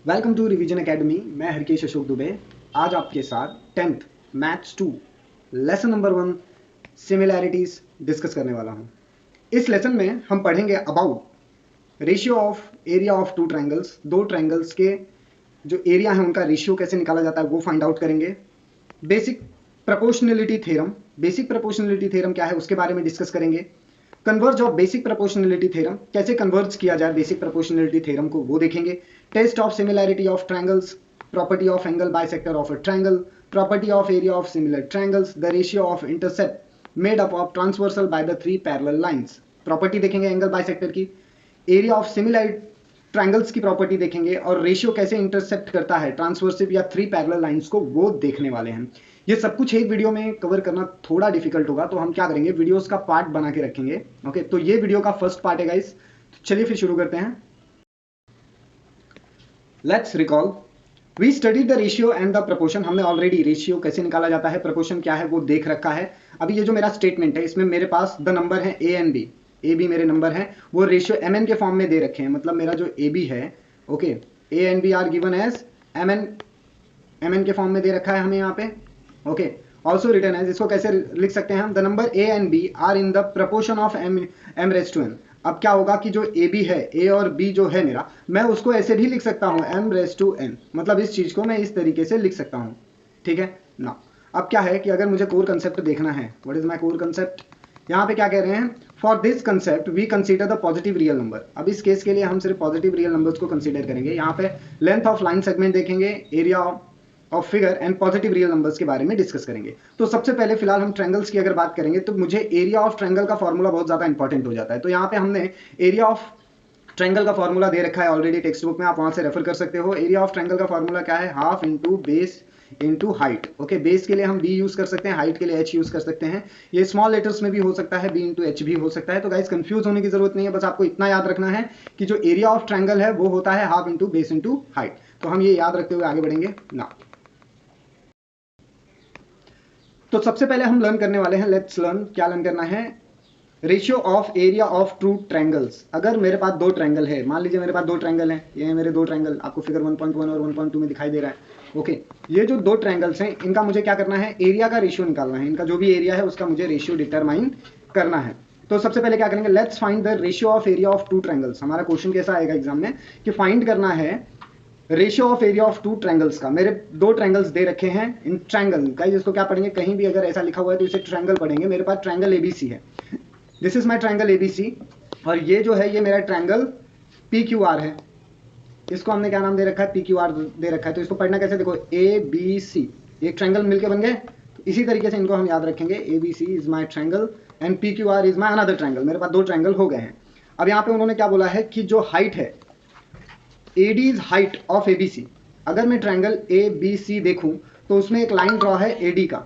Welcome to revision academy. मैं हरकेश अशोक दुबे आज आपके साथ 10th maths 2 lesson number 1 similarities discuss करने वाला हूं। इस लेसन में हम पढ़ेंगे about ratio of area of two triangles. दो ट्रायंगल्स के जो एरिया है उनका रेशियो कैसे निकाला जाता है वो फाइंड आउट करेंगे। Basic proportionality theorem, basic proportionality theorem क्या है उसके बारे में डिस्कस करेंगे। Converse of basic proportionality theorem, कैसे कन्वर्ज किया जाए बेसिक प्रोपोर्शनलिटी थ्योरम को वो देखेंगे। Test of similarity of triangles, property of angle bisector of a triangle, property of area of similar triangles, the ratio of intercept made up of transversal by the three parallel lines. Property देखेंगे angle bisector की, area of similar triangles की property देखेंगे और ratio कैसे intercept करता है ट्रांसवर्सिव या three parallel lines को वो देखने वाले हैं। ये सब कुछ एक वीडियो में कवर करना थोड़ा डिफिकल्ट होगा, तो हम क्या करेंगे वीडियोस का पार्ट बना के रखेंगे। ओके, तो ये वीडियो का फर्स्ट पार्ट है गाइस। तो चलिए फिर शुरू करते हैं। Let's recall, we study the ratio and the proportion. हमने ऑलरेडी रेशियो कैसे निकाला जाता है, प्रपोर्शन क्या है वो देख रखा है। अभी ये जो मेरा स्टेटमेंट है इसमें मेरे पास द नंबर है a and b, a b मेरे नंबर हैं, वो रेशियो एम एन के फॉर्म में दे रखे हैं। मतलब मेरा जो ए बी है, okay, a and B are given as m n के फॉर्म में दे रखा है हमें यहाँ पे। ओके, ऑल्सो रिटर्न एज, इसको कैसे लिख सकते हैं हम, the number A and B are in the proportion of M raise to N. अब क्या होगा कि जो ए बी है, ए और बी जो है मेरा, मैं उसको ऐसे भी लिख सकता हूँ एम रेज टू एन। मतलब इस चीज को मैं इस तरीके से लिख सकता हूँ। ठीक है ना। अब क्या है कि अगर मुझे कोर कंसेप्ट देखना है, what is my core concept, यहाँ पे क्या कह रहे हैं, for this concept we consider the positive real number. अब इस केस के लिए हम सिर्फ पॉजिटिव रियल नंबर्स को कंसीडर करेंगे। यहाँ पे लेंथ ऑफ लाइन सेगमेंट देखेंगे, area of figure and positive real numbers के बारे में डिस्कस करेंगे। तो सबसे पहले फिलहाल हम ट्रायंगल्स की अगर बात करेंगे तो मुझे एरिया ऑफ ट्रायंगल का फॉर्मूला बहुत ज्यादा इंपॉर्टेंट हो जाता है। तो यहाँ पे हमने एरिया ऑफ ट्रायंगल का फॉर्मूला दे रखा है ऑलरेडी टेक्स्ट बुक में, आप वहां से रेफर कर सकते हो। एरिया ऑफ ट्रायंगल का फॉर्मूला क्या है, half into base into height. Okay, base के लिए हम बी यूज कर सकते हैं, हाइट के लिए एच यूज कर सकते हैं। ये स्मॉल लेटर्स में भी हो सकता है, बी इंटू एच भी हो सकता है। तो गाइस कंफ्यूज होने की जरूरत नहीं है, बस आपको इतना याद रखना है कि जो एरिया ऑफ ट्रायंगल है वो होता है half into base into height. तो हम ये याद रखते हुए आगे बढ़ेंगे ना। तो सबसे पहले हम लर्न करने वाले हैं, लेट्स लर्न, क्या लर्न करना है, ratio of area of true triangles. अगर मेरे पास दो ट्रायंगल है, मान लीजिए मेरे पास दो ट्रायंगल हैं, ये मेरे दो ट्रायंगल आपको फिगर 1.1 और 1.2 में दिखाई दे रहा है। ओके, ये जो दो ट्रायंगल्स हैं इनका मुझे क्या करना है, एरिया का रेशियो निकालना है। इनका जो भी एरिया है उसका मुझे रेशियो डिटरमाइन करना है। तो सबसे पहले क्या करेंगे, let's find the ratio of area of two triangles. हमारा क्वेश्चन कैसा आएगा एग्जाम में कि फाइंड करना है ratio of area of two triangles का। मेरे दो ट्रायंगल्स दे रखे हैं, इन ट्रायंगल गाइस इसको क्या पढ़ेंगे, कहीं भी अगर ऐसा लिखा हुआ है तो इसे ट्रायंगल पढ़ेंगे। मेरे पास ट्रायंगल एबीसी है, this is my triangle ABC, और ये जो है ये मेरा ट्रायंगल पी क्यू आर है। इसको हमने क्या नाम दे रखा है, पी क्यू आर दे रखा है। तो इसको पढ़ना कैसे, देखो ए बी सी, एक ट्रायंगल मिलके बन गए। तो इसी तरीके से इनको हम याद रखेंगे, A B C is my triangle and P Q R is my another triangle. मेरे पास दो ट्रायंगल हो गए हैं। अब यहाँ पे उन्होंने क्या बोला है कि जो हाइट है, AD is height of ABC। अगर मैं ट्रायंगल ABC देखूं तो उसमें एक लाइन ड्रॉ है AD का।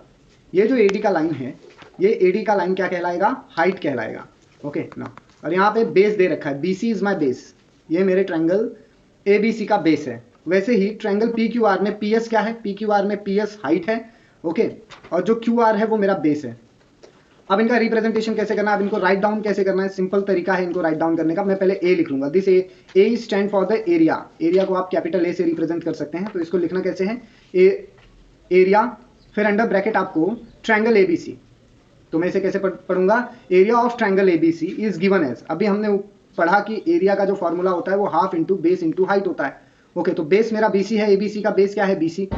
ये जो AD का लाइन है, ये AD का लाइन क्या कहलाएगा, हाइट कहलाएगा। ओके ना। और यहाँ पे बेस दे रखा है, BC इज माई बेस, ये मेरे ट्रायंगल ABC का बेस है। वैसे ही ट्रायंगल PQR में PS क्या है, PQR में PS हाइट है। ओके, और जो QR है वो मेरा बेस है। अब इनका रिप्रेजेंटेशन कैसे करना है, अब इनको राइट डाउन कैसे करना है, सिंपल तरीका है इनको राइट डाउन करने का। मैं पहले ए लिख लूंगा, this A stand for the area. Area को आप कैपिटल ए से रिप्रेजेंट कर सकते हैं। तो इसको लिखना कैसे है, एरिया, फिर अंडर ब्रैकेट आपको ट्रायंगल एबीसी। तो मैं इसे कैसे पढ़ूंगा, area of triangle ABC is given as, अभी हमने पढ़ा कि एरिया का जो फॉर्मूला होता है वो half into base into height होता है। ओके, तो बेस मेरा बीसी है, एबीसी का बेस क्या है बीसी,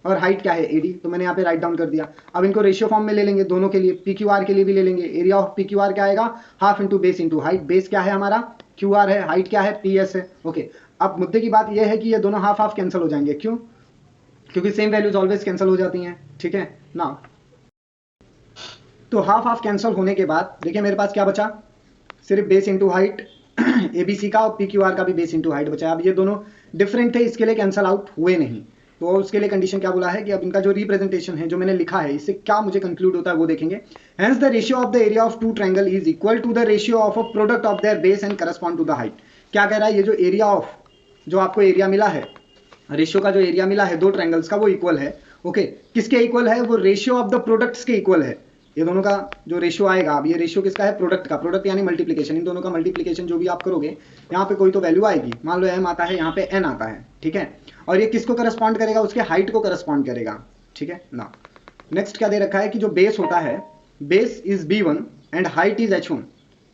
और हाइट क्या है एडी। तो मैंने यहाँ पे राइट डाउन कर दिया। अब इनको रेशियो फॉर्म में ले लेंगे दोनों के लिए, पी क्यू आर के लिए भी ले लेंगे। Area of P Q are क्या आएगा, half into base into height. Base क्या है हमारा, क्यू आर है, हाइट क्या है, पी एस है। ओके, अब मुद्दे की बात यह है कि ये दोनों हाफ हाफ कैंसिल हो जाएंगे। क्यों, क्योंकि सेम वैल्यूज ऑलवेज कैंसिल हो जाती हैं। ठीक है ना। तो हाफ हाफ कैंसिल होने के बाद देखिए मेरे पास क्या बचा, सिर्फ बेस इंटू हाइट एबीसी का, और पी क्यू आर का भी बेस इंटू हाइट बचा। अब ये दोनों डिफरेंट थे, इसके लिए कैंसिल आउट हुए नहीं। तो उसके लिए कंडीशन क्या बोला है कि अब इनका जो रिप्रेजेंटेशन है जो मैंने लिखा है, इससे क्या मुझे कंक्लूड होता है वो देखेंगे। Hence the ratio of the area of two triangle is equal to the ratio of a product of their base and correspond to the height. क्या कह रहा है, ये जो एरिया ऑफ, जो आपको एरिया मिला है, रेशियो का जो एरिया मिला है दो ट्रायंगल्स का, वो इक्वल है। ओके, किसके इक्वल है, वो रेशियो ऑफ द प्रोडक्ट्स के इक्वल है। ये दोनों का जो रेशियो आएगा, अब ये रेशियो किसका है, प्रोडक्ट का, प्रोडक्ट यानी मल्टीप्लिकेशन, इन दोनों का मल्टीप्लिकेशन जो भी आप करोगे यहाँ पे कोई तो वैल्यू आएगी, मान लो m आता है, यहाँ पे n आता है, ठीक है, और ये किसको करस्पॉन्ड करेगा, उसके हाइट को करस्पॉन्ड करेगा, ठीक है ना। नेक्स्ट क्या दे रखा है कि जो बेस होता है, base is b1 and height is h1।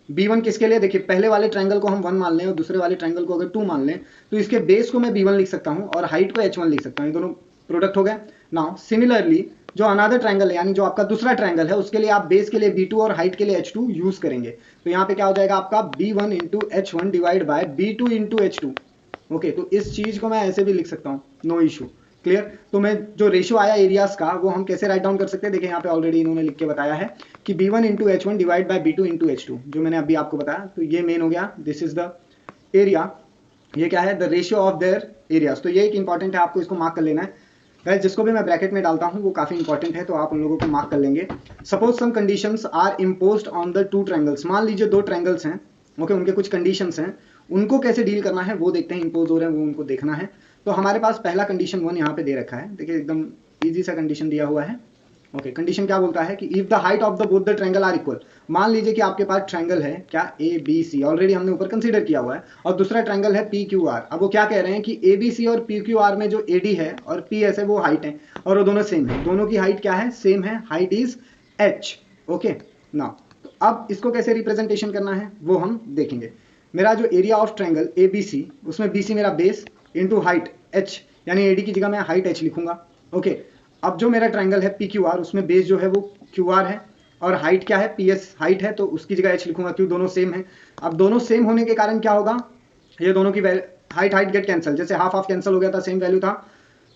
b1 किसके लिए, देखिए पहले वाले ट्रायंगल को हम 1 मान लें और दूसरे वाले ट्रायंगल को अगर 2 मान लें तो इसके बेस को मैं b1 लिख सकता हूं और हाइट को h1 लिख सकता हूं, ये दोनों प्रोडक्ट हो गए। नाउ सिमिलरली जो अनदर ट्रायंगल है, यानी जो आपका दूसरा ट्रायंगल है, उसके लिए आप बेस के लिए b2 और हाइट के लिए h2 यूज करेंगे, तो यहाँ पे क्या हो जाएगा आपका b1 into h1 divide by b2 into h2। Okay, तो इस चीज को मैं ऐसे भी लिख सकता हूँ, नो इशू, क्लियर। तो मैं जो रेशियो आया एरियाज का वो हम कैसे राइट डाउन कर सकते हैं, देखिए यहाँ पे ऑलरेडी इन्होंने लिख के बताया है कि b1 into h1 divide by b2 into h2, जो मैंने अभी आपको बताया, तो ये मेन हो गया, दिस इज द एरिया, ये क्या है, the ratio of there areas. तो ये एक इंपॉर्टेंट है, आपको इसको मार्क कर लेना है गाइस, जिसको भी मैं ब्रैकेट में डालता हूँ वो काफी इंपॉर्टेंट है, तो आप उन लोगों को मार्क कर लेंगे। Suppose some conditions are imposed on the two triangles, मान लीजिए दो ट्रायंगल्स हैं, ओके, उनके कुछ कंडीशंस हैं, उनको कैसे डील करना है वो देखते हैं, इम्पोज हो रहे हैं वो उनको देखना है। तो हमारे पास पहला कंडीशन 1 यहाँ पे दे रखा है, देखिए एकदम ईजी सा कंडीशन दिया हुआ है। ओके, कंडीशन क्या बोलता है कि if the height of the both the triangle are equal, मान लीजिए कि आपके पास ट्रायंगल है क्या ए बी सी, ऑलरेडी हमने ऊपर कंसीडर किया हुआ है, और दूसरा ट्रायंगल है पी क्यू आर। अब वो क्या कह रहे हैं कि ए बी सी और पी क्यू आर में जो ए डी है और पी एस है वो हाइट है, और वो दोनों सेम है, दोनों की हाइट क्या है, सेम है, height is H. Okay now, तो अब इसको कैसे रिप्रेजेंटेशन करना है वो हम देखेंगे। मेरा जो area of triangle A B C, उसमें बी सी मेरा बेस इंटू हाइट एच, यानी ए डी की जगह मैं हाइट एच लिखूंगा। ओके, अब जो मेरा ट्रायंगल है पी क्यू आर, उसमें बेस जो है वो क्यू आर है और हाइट क्या है, पी एस हाइट है, तो उसकी जगह एच लिखूंगा, क्यों, दोनों सेम है। अब दोनों सेम होने के कारण क्या होगा, ये दोनों की हाइट हाइट गेट कैंसिल, जैसे हाफ हाफ कैंसिल हो गया था, सेम वैल्यू था।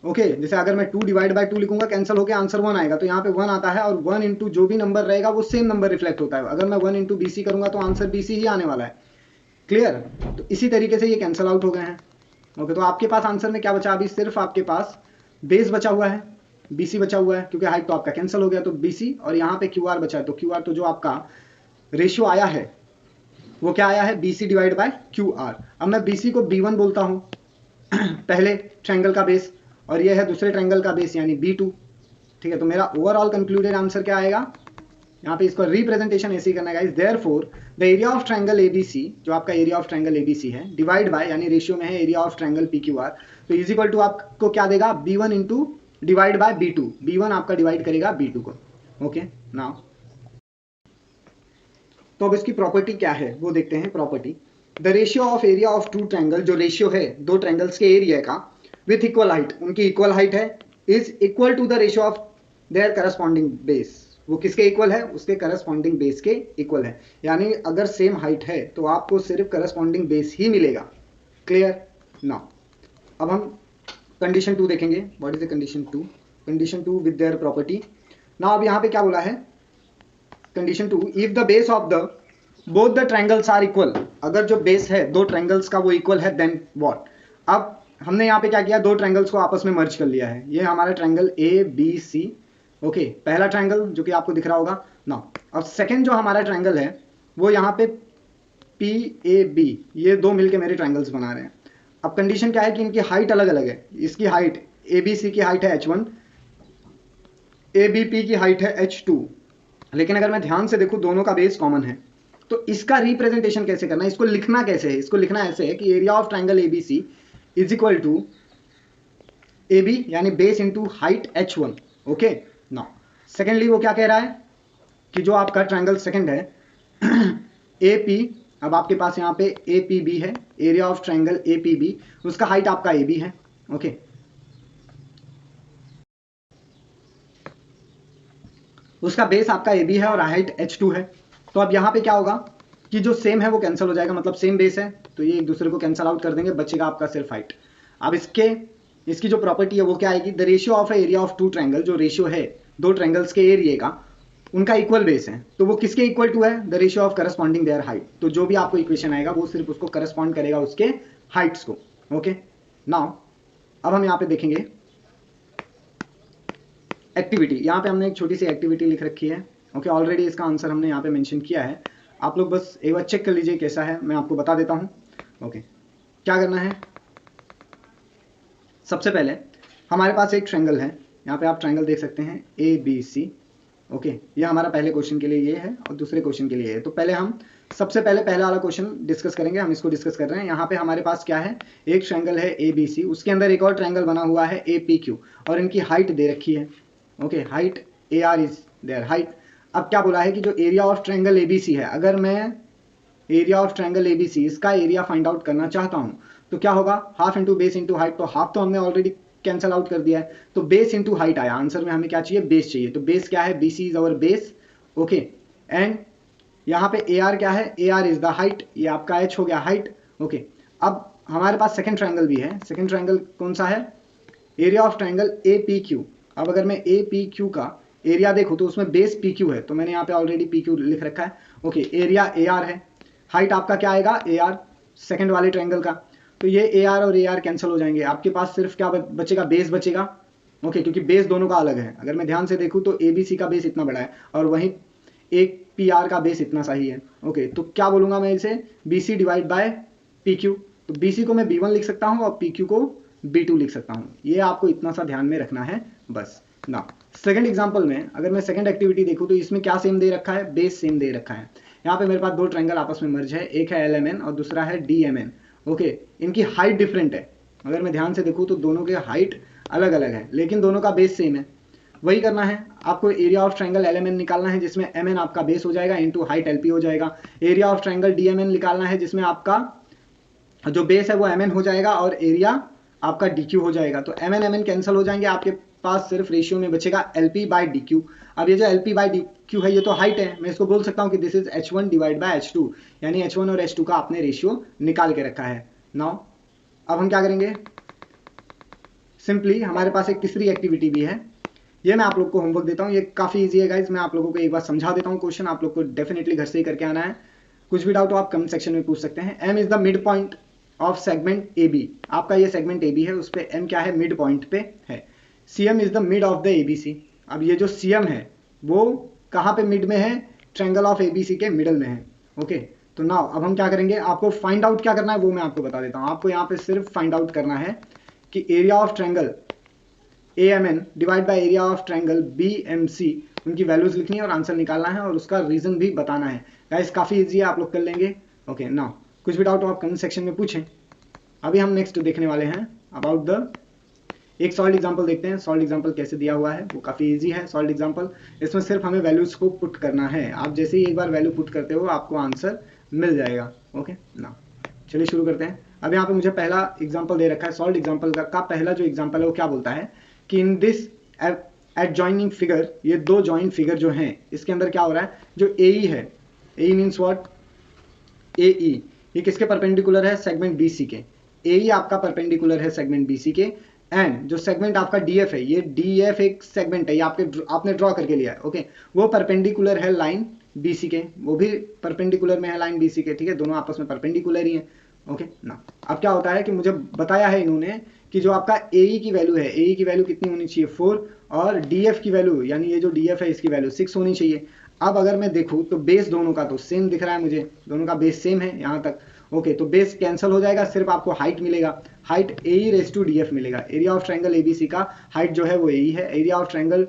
ओके, जैसे अगर मैं 2 डिवाइड बाय 2 लिखूंगा, कैंसिल होकर आंसर 1 आएगा, तो यहाँ पे 1 आता है, और 1 इंटू जो भी नंबर रहेगा वो सेम नंबर रिफ्लेक्ट होता है। अगर मैं 1 इंटू बी सी करूंगा तो आंसर बी सी ही आने वाला है, क्लियर। तो इसी तरीके से ये कैंसिल आउट हो गए हैं। ओके, तो आपके पास आंसर में क्या बचा, अभी सिर्फ आपके पास बेस बचा हुआ है, BC बचा हुआ है, क्योंकि हाइट तो आपका कैंसिल हो गया, तो BC, और यहाँ पे QR बचा है, तो QR तो जो आपका रेशियो आया है वो क्या आया है, BC डिवाइड बाय QR। अब मैं BC को B1 बोलता हूँ पहले ट्रायंगल का बेस, और ये है दूसरे ट्रायंगल का बेस यानी B2, ठीक है। तो मेरा ओवरऑल कंक्लूडेड आंसर क्या आएगा, यहाँ पे इसको रिप्रेजेंटेशन ऐसे ही करना है guys, therefore the area of triangle ABC, जो आपका एरिया ऑफ ट्रायंगल ABC है, डिवाइड बाय, यानी रेशियो में है एरिया ऑफ ट्रायंगल PQR, तो इज इक्वल टू आपको क्या देगा, B1 into divide by B2, B1 आपका डिवाइड करेगा B2 को। ओके नाउ, तो अब इसकी प्रॉपर्टी क्या है वो देखते हैं। Property, the ratio of area of two triangle, जो रेशियो है दो ट्रायंगल्स के एरिया का विथ इक्वल हाइट, उनकी इक्वल हाइट है, is equal to the ratio of their corresponding base. वो किसके इक्वल है, उसके करस्पॉन्डिंग बेस के इक्वल है, यानी अगर सेम हाइट है तो आपको सिर्फ करस्पॉन्डिंग बेस ही मिलेगा, क्लियर। नाउ अब हम कंडीशन 2 देखेंगे, what is the condition 2, condition 2 with their property. Now अब यहाँ पे क्या बोला है, condition 2, if the base of the both the triangles are equal, अगर जो बेस है दो ट्रायंगल्स का वो इक्वल है, देन व्हाट। अब हमने यहाँ पे क्या किया, दो ट्रायंगल्स को आपस में मर्ज कर लिया है, ये हमारा triangle A B C, okay, पहला ट्रायंगल जो कि आपको दिख रहा होगा ना। अब सेकंड जो हमारा ट्रायंगल है वो यहाँ पे पी ए बी, ये दो मिलके मेरे ट्रायंगल्स बना रहे हैं। अब कंडीशन क्या है कि इनकी हाइट अलग अलग है, इसकी हाइट ए बी सी की हाइट है h1, ए बी पी की हाइट है h2, लेकिन अगर मैं ध्यान से देखूं दोनों का बेस कॉमन है, तो इसका रिप्रेजेंटेशन कैसे करना है, इसको लिखना कैसे है, इसको लिखना ऐसे है कि area of triangle ABC is equal to A B, यानी base into height h1। Okay now secondly वो क्या कह रहा है कि जो आपका ट्रायंगल सेकंड है ए पी, अब आपके पास यहाँ पे ए पी बी है, area of triangle A P B, उसका हाइट आपका ए बी है। ओके, उसका बेस आपका ए बी है और हाइट h2 है। तो अब यहाँ पे क्या होगा कि जो सेम है वो कैंसिल हो जाएगा, मतलब सेम बेस है तो ये एक दूसरे को कैंसिल आउट कर देंगे, बचेगा आपका सिर्फ हाइट। अब इसकी जो प्रॉपर्टी है वो क्या आएगी, the ratio of area of two triangle, जो रेशियो है दो ट्रायंगल्स के एरिया का, उनका इक्वल बेस है, तो वो किसके इक्वल टू है, the ratio of corresponding their height. तो जो भी आपको इक्वेशन आएगा वो सिर्फ उसको करस्पॉन्ड करेगा उसके हाइट्स को। ओके नाउ अब हम यहाँ पे देखेंगे एक्टिविटी, यहाँ पे हमने एक छोटी सी एक्टिविटी लिख रखी है। ओके, ऑलरेडी इसका आंसर हमने यहाँ पे मेंशन किया है, आप लोग बस एक बार चेक कर लीजिए कैसा है, मैं आपको बता देता हूँ। ओके, क्या करना है, सबसे पहले हमारे पास एक ट्रायंगल है, यहाँ पे आप ट्रायंगल देख सकते हैं ए बी सी। ओके, ये हमारा पहले क्वेश्चन के लिए ये है और दूसरे क्वेश्चन के लिए है। तो पहले हम सबसे पहले पहला वाला क्वेश्चन डिस्कस करेंगे, हम इसको डिस्कस कर रहे हैं। यहाँ पे हमारे पास क्या है, एक ट्रायंगल है ABC, उसके अंदर एक और ट्रायंगल बना हुआ है APQ और इनकी हाइट दे रखी है। Okay, height AR is their height. अब क्या बोला है कि जो एरिया ऑफ ट्रायंगल ABC है, अगर मैं एरिया ऑफ ट्रायंगल ABC इसका एरिया फाइंड आउट करना चाहता हूँ तो क्या होगा, half into base into height. तो हाफ तो हमने ऑलरेडी कैंसल आउट कर दिया है, तो बेस इंटू हाइट आया। आंसर में हमें क्या चाहिए, बेस चाहिए। तो बेस क्या है, BC is our base. Okay, and यहाँ पे AR क्या है, AR इज द हाइट, ये आपका H हो गया हाइट। ओके, अब हमारे पास सेकंड ट्रायंगल भी है। सेकंड ट्रायंगल कौन सा है, एरिया ऑफ ट्रायंगल APQ। अब अगर मैं APQ का एरिया देखूँ तो उसमें बेस PQ है, तो मैंने यहाँ पे ऑलरेडी PQ लिख रखा है। ओके, एरिया AR है, हाइट आपका क्या आएगा AR, सेकंड वाले ट्रायंगल का। तो ये AR और AR कैंसिल हो जाएंगे, आपके पास सिर्फ क्या बचेगा, बेस बचेगा। ओके, क्योंकि बेस दोनों का अलग है। अगर मैं ध्यान से देखूँ तो ABC का बेस इतना बड़ा है और वहीं एक PR का बेस इतना सा ही है। ओके, तो क्या बोलूँगा मैं इसे, BC डिवाइड बाय PQ। तो BC को मैं B1 लिख सकता हूँ और PQ को B2 लिख सकता हूँ। ये आपको इतना सा ध्यान में रखना है बस। ना सेकंड एग्जांपल में अगर मैं सेकंड एक्टिविटी देखूँ तो इसमें क्या सेम दे रखा है, बेस सेम दे रखा है। यहाँ पे मेरे पास दो ट्रायंगल आपस में मर्ज है, एक है LMN और दूसरा है DMN। ओके, इनकी हाइट डिफरेंट है। अगर मैं ध्यान से देखूँ तो दोनों के हाइट अलग अलग है, लेकिन दोनों का बेस सेम है। वही करना है आपको, एरिया ऑफ ट्रायंगल LMN निकालना है जिसमें MN आपका बेस हो जाएगा इंटू हाइट LP हो जाएगा। एरिया ऑफ ट्रायंगल DMN निकालना है जिसमें आपका जो बेस है वो MN हो जाएगा और एरिया आपका DQ हो जाएगा। तो MN MN कैंसिल हो जाएंगे, आपके पास सिर्फ रेशियो में बचेगा LP बाई DQ। अब ये जो LP बाई DQ है ये तो हाइट है, मैं इसको बोल सकता हूँ कि this is H1 divide by H2, यानी H1 और H2 का आपने रेशियो निकाल के रखा है। नाउ अब हम क्या करेंगे, सिंपली हमारे पास एक तीसरी एक्टिविटी भी है, ये मैं आप लोग को होमवर्क देता हूँ। ये काफ़ी इजी है गाइज, मैं आप लोगों को एक बार समझा देता हूँ क्वेश्चन, आप लोग को डेफिनेटली घर से ही करके आना है। कुछ भी डाउट हो आप कमेंट सेक्शन में पूछ सकते हैं। M is the mid point of segment AB। आपका ये सेगमेंट AB है, उस पर M क्या है, मिड पॉइंट पे है। CM is the mid of the ABC। अब ये जो CM है वो कहाँ पे मिड में है, ट्रायंगल ऑफ ABC के मिडल में है। ओके, तो नाउ अब हम क्या करेंगे, आपको फाइंड आउट क्या करना है वो मैं आपको बता देता हूँ। आपको यहाँ पे सिर्फ फाइंड आउट करना है कि area of triangle AMN divide by area of triangle BMC, उनकी वैल्यूज लिखनी है और आंसर निकालना है और उसका रीजन भी बताना है। गाइस काफ़ी इजी है, आप लोग कर लेंगे। ओके, नाउ कुछ भी डाउट हो आप कमेंट सेक्शन में पूछें। अभी हम नेक्स्ट देखने वाले हैं अबाउट द एक सॉल्व एग्जांपल देखते हैं। सॉल्व एग्जांपल कैसे दिया हुआ है वो काफ़ी इजी है। सॉल्व एग्जांपल, इसमें सिर्फ हमें वैल्यूज को पुट करना है। आप जैसे ही एक बार वैल्यू पुट करते हो आपको आंसर मिल जाएगा। ओके, नाउ चलिए शुरू करते हैं। अब यहाँ पे मुझे पहला एग्जांपल दे रखा है। सॉल्व एग्जांपल का पहला जो एग्जांपल है वो क्या बोलता है कि इन दिस एडजॉइनिंग फिगर, ये दो जॉइंट फिगर जो हैं इसके अंदर क्या हो रहा है, जो AE है, AE मीन्स व्हाट, AE ये किसके परपेंडिकुलर है, सेगमेंट BC के। AE आपका परपेंडिकुलर है सेगमेंट BC के। एंड जो सेगमेंट आपका DF है, ये DF एक सेगमेंट है, ये आपने ड्रॉ करके लिया है। ओके, वो परपेंडिकुलर है लाइन BC के, वो भी परपेंडिकुलर में है लाइन BC के। ठीक है, दोनों आपस में परपेंडिकुलर ही है। ओके ना, अब क्या होता है कि मुझे बताया है इन्होंने कि जो आपका AE की वैल्यू है, AE की वैल्यू कितनी होनी चाहिए, 4, और DF की वैल्यू यानी ये जो DF है इसकी वैल्यू 6 होनी चाहिए। अब अगर मैं देखूँ तो बेस दोनों का तो सेम दिख रहा है मुझे, दोनों का बेस सेम है यहाँ तक। ओके, तो बेस कैंसिल हो जाएगा, सिर्फ आपको हाइट मिलेगा, height AE raise to DF मिलेगा। एरिया ऑफ ट्रायंगल ABC का हाइट जो है वो AE है, एरिया ऑफ ट्रायंगल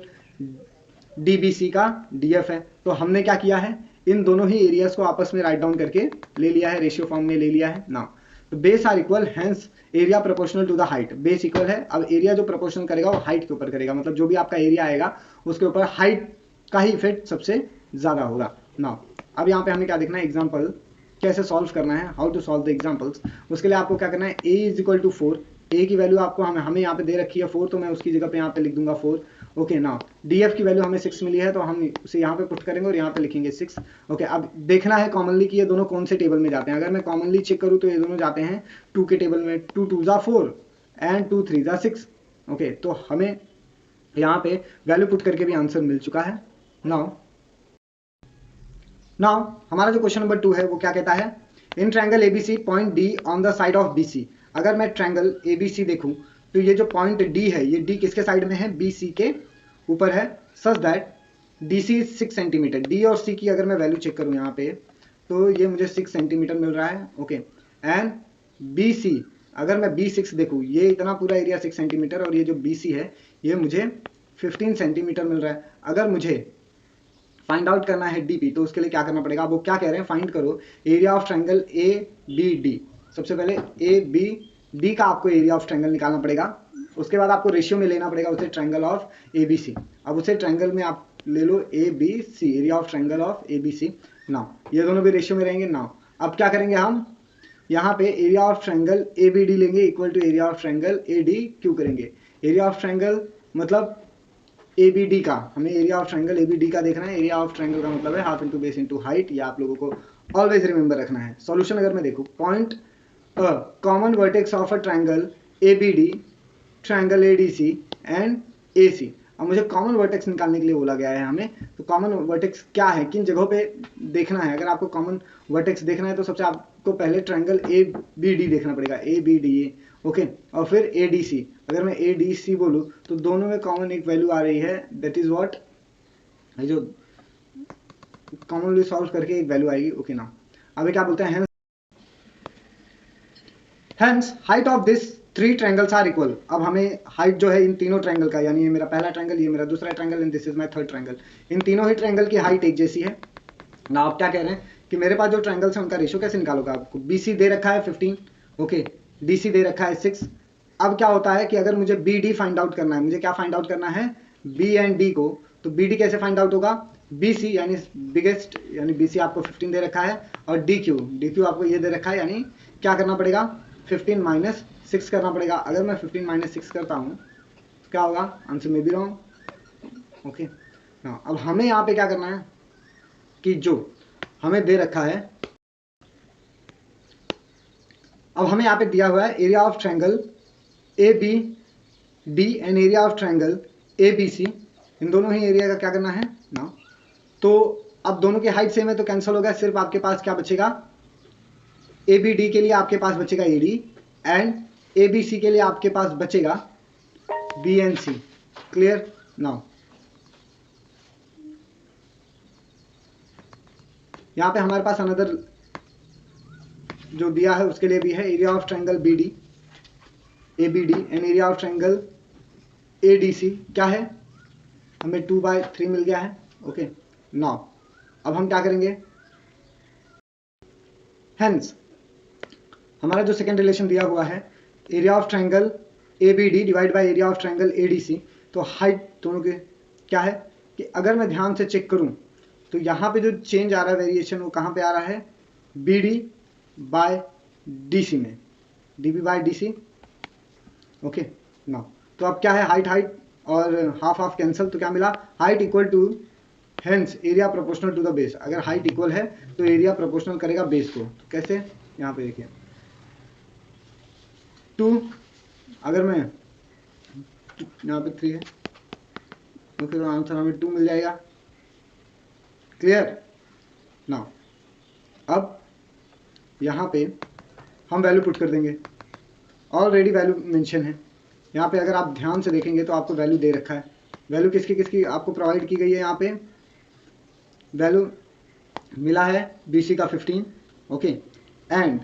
DBC का DF है। तो हमने क्या किया है, इन दोनों ही एरियाज को आपस में राइट डाउन करके ले लिया है, रेशियो फॉर्म में ले लिया है। नाउ तो base are equal, hence area proportional to the height. Base equal है, अब एरिया जो प्रोपोर्शनल करेगा वो हाइट के ऊपर करेगा, मतलब जो भी आपका एरिया आएगा उसके ऊपर हाइट का ही इफेक्ट सबसे ज्यादा होगा। नाउ अब यहाँ पे हमें क्या देखना है, एग्जाम्पल कैसे सॉल्व करना है, how to solve the examples. उसके लिए आपको क्या करना है, A is equal to 4, A की वैल्यू आपको हमें यहाँ पे दे रखी है 4, तो मैं उसकी जगह पे यहाँ पे लिख दूंगा 4। ओके, नाउ DF की वैल्यू हमें 6 मिली है, तो हम उसे यहाँ पे पुट करेंगे और यहाँ पे लिखेंगे 6। ओके, अब देखना है कॉमनली कि ये दोनों कौन से टेबल में जाते हैं। अगर मैं कॉमनली चेक करूँ तो ये दोनों जाते हैं 2 के टेबल में, 2 2 जा 4 एंड 2 3 जा 6। ओके, तो हमें यहाँ पे वैल्यू पुट करके भी आंसर मिल चुका है। नाउ हमारा जो क्वेश्चन नंबर 2 है वो क्या कहता है, in triangle ABC point D on the side of BC। अगर मैं ट्रायंगल ABC देखूं तो ये जो पॉइंट D है ये D किसके साइड में है, BC के ऊपर है, such that DC 6 centimetre. D और C की अगर मैं वैल्यू चेक करूं यहाँ पे तो ये मुझे 6 सेंटीमीटर मिल रहा है। ओके, एंड BC अगर मैं B6 देखूं, ये इतना पूरा एरिया 6 सेंटीमीटर और ये जो BC है ये मुझे 15 सेंटीमीटर मिल रहा है। अगर मुझे फाइंड आउट करना है डीपी, तो उसके लिए क्या करना पड़ेगा, वो क्या कह रहे हैं, फाइंड करो area of triangle A B D. सबसे पहले ए बी डी का आपको एरिया ऑफ ट्रायंगल निकालना पड़ेगा, उसके बाद आपको रेशियो में लेना पड़ेगा उसे triangle of A B C. अब उसे ट्रायंगल में आप ले लो A B C, area of triangle of A B C. Now ये दोनों भी रेशियो में रहेंगे। नाउ अब क्या करेंगे हम, यहाँ पे area of triangle A B D लेंगे equal to area of triangle A D Q करेंगे। एरिया ऑफ ट्रायंगल मतलब ए बी डी का, हमें area of triangle A B D का देखना है। एरिया ऑफ ट्रायंगल का मतलब है half into base into height, ये आप लोगों को ऑलवेज रिमेंबर रखना है। सॉल्यूशन अगर मैं देखूँ, point common vertex of a triangle A B D, triangle A D C and A C. अब मुझे कॉमन वर्टेक्स निकालने के लिए बोला गया है हमें, तो कॉमन वर्टेक्स क्या है, किन जगहों पे देखना है। अगर आपको कॉमन वर्टेक्स देखना है तो सबसे आपको पहले ट्रायंगल ए बी डी देखना पड़ेगा, ए बी डी, ओके, और फिर ए डी सी। अगर मैं ए डी सी बोलूँ तो दोनों में कॉमन एक वैल्यू आ रही है, दैट इज व्हाट, जो कॉमनली सॉल्व करके एक वैल्यू आएगी। ओके ना, अभी क्या बोलते हैं, hence height of this three triangles are equal. अब हमें हाइट जो है इन तीनों ट्रायंगल का, यानी ये मेरा पहला ट्रायंगल, ये मेरा दूसरा triangle and this is my third triangle, इन तीनों ही ट्रायंगल की हाइट एक जैसी है ना। आप क्या कह रहे हैं कि मेरे पास जो ट्रायंगल्स हैं उनका रेशियो कैसे निकालोगे, आपको BC दे रखा है 15, ओके, DC दे रखा है 6। अब क्या होता है कि अगर मुझे BD फाइंड आउट करना है, मुझे क्या फाइंड आउट करना है, B एंड D को, तो BD कैसे फाइंड आउट होगा, BC यानी बिगेस्ट, यानी BC आपको 15 दे रखा है, और DQ आपको ये दे रखा है, यानी क्या करना पड़ेगा, 15 माइनस 6 करना पड़ेगा। अगर मैं 15 माइनस 6 करता हूँ तो क्या होगा, आंसर में भी रॉन्ग। ओके ना, अब हमें यहाँ पे क्या करना है कि जो हमें दे रखा है, अब हमें यहाँ पे दिया हुआ है area of triangle A B D and area of triangle A B C, इन दोनों ही एरिया का क्या करना है ना। तो अब दोनों की हाइट सेम है तो कैंसिल हो गया, सिर्फ आपके पास क्या बचेगा, ए बी डी के लिए आपके पास बचेगा A D, and A B C के लिए आपके पास बचेगा B and C. Clear now, यहाँ पे हमारे पास अनदर जो दिया है उसके लिए भी है, area of triangle B D A B D and area of triangle A D C क्या है, हमें 2/3 मिल गया है। ओके नाउ अब हम क्या करेंगे, हेंस हमारा जो सेकेंड रिलेशन दिया हुआ है, area of triangle A B D divide by area of triangle A D C, तो हाइट दोनों के क्या है कि अगर मैं ध्यान से चेक करूं तो यहाँ पे जो चेंज आ रहा है, वेरिएशन, वो कहाँ पे आ रहा है, B D by D C में, D B by D C. Okay now तो अब क्या है, हाइट और हाफ हाफ कैंसिल, तो क्या मिला, height equal to, hence area proportional to the base. अगर हाइट इक्वल है तो एरिया प्रोपोर्शनल करेगा बेस को। तो कैसे, यहाँ पे देखिए 2, अगर मैं यहाँ पे 3 है, ओके, तो आंसर हमें 2 मिल जाएगा। क्लियर नाउ, अब यहाँ पे हम वैल्यू पुट कर देंगे, ऑलरेडी वैल्यू मेंशन है यहाँ पे। अगर आप ध्यान से देखेंगे तो आपको वैल्यू दे रखा है, वैल्यू किसकी किसकी आपको प्रोवाइड की गई है, यहाँ पे वैल्यू मिला है BC का 15, ओके, एंड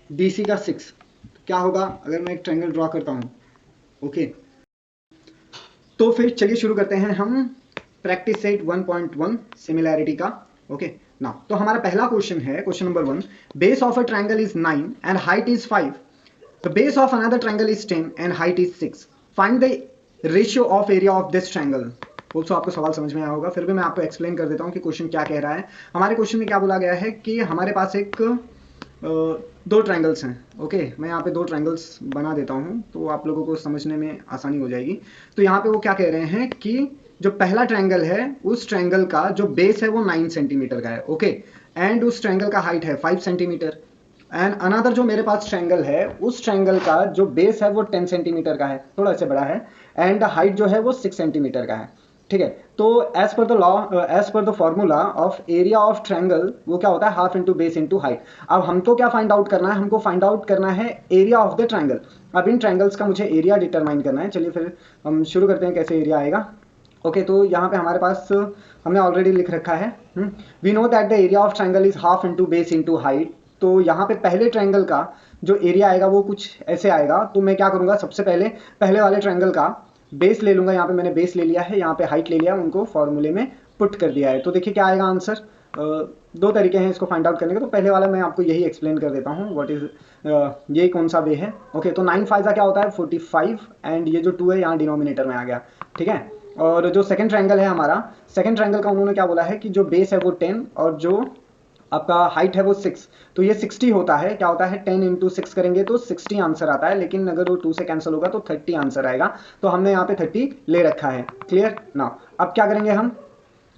DC का 6। क्या होगा अगर मैं एक ट्रायंगल ड्रॉ करता हूँ, ओके, तो फिर चलिए शुरू करते हैं हम प्रैक्टिस सेट 1.1 सिमिलैरिटी का। ओके नाउ, तो हमारा पहला क्वेश्चन है, question number 1, base of a triangle is 9 and height is 5, the base of another triangle is 10 and height is 6, find the ratio of area of this triangle. Also आपको सवाल समझ में आया होगा, फिर भी मैं आपको एक्सप्लेन कर देता हूँ कि क्वेश्चन क्या कह रहा है। हमारे क्वेश्चन में क्या बोला गया है कि हमारे पास एक दो ट्रायंगल्स हैं। ओके मैं यहाँ पे 2 ट्रायंगल्स बना देता हूँ तो आप लोगों को समझने में आसानी हो जाएगी। तो यहाँ पे वो क्या कह रहे हैं कि जो पहला ट्रायंगल है उस ट्रायंगल का जो बेस है वो 9 सेंटीमीटर का है, ओके, एंड उस ट्रायंगल का हाइट है 5 सेंटीमीटर, एंड अनदर जो मेरे पास ट्रायंगल है उस ट्रायंगल का जो बेस है वो 10 सेंटीमीटर का है, थोड़ा से बड़ा है, एंड हाइट जो है वो 6 सेंटीमीटर का है। ठीक है, तो as per the law, as per the formula of area of triangle, वो क्या होता है, half into base into height. अब हमको क्या फाइंड आउट करना है, हमको फाइंड आउट करना है एरिया ऑफ द ट्रायंगल। अब इन ट्रायंगल्स का मुझे एरिया डिटरमाइन करना है। चलिए फिर हम शुरू करते हैं कैसे एरिया आएगा। ओके तो यहाँ पे हमारे पास हमने ऑलरेडी लिख रखा है, we know that the area of triangle is half into base into height. तो यहाँ पे पहले ट्रायंगल का जो एरिया आएगा वो कुछ ऐसे आएगा। तो मैं क्या करूँगा, सबसे पहले पहले वाले ट्रायंगल का बेस ले लूँगा, यहाँ पे मैंने बेस ले लिया है, यहाँ पे हाइट ले लिया, उनको फॉर्मूले में पुट कर दिया है। तो देखिए क्या आएगा आंसर। दो तरीके हैं इसको फाइंड आउट करने के, तो पहले वाला मैं आपको यही एक्सप्लेन कर देता हूँ व्हाट इज ये कौन सा वे है। ओके, तो 9 फाइव क्या होता है 45, एंड ये जो 2 है यहाँ डिनोमिनेटर में आ गया, ठीक है। और जो सेकंड ट्रायंगल है हमारा, सेकंड ट्रायंगल का उन्होंने क्या बोला है कि जो बेस है वो 10 और जो आपका हाइट है वो 6, तो ये 60 होता है। क्या होता है 10 इंटू 6 करेंगे तो 60 आंसर आता है, लेकिन अगर वो 2 से कैंसिल होगा तो 30 आंसर आएगा। तो हमने यहाँ पे 30 ले रखा है। क्लियर ना। अब क्या करेंगे हम,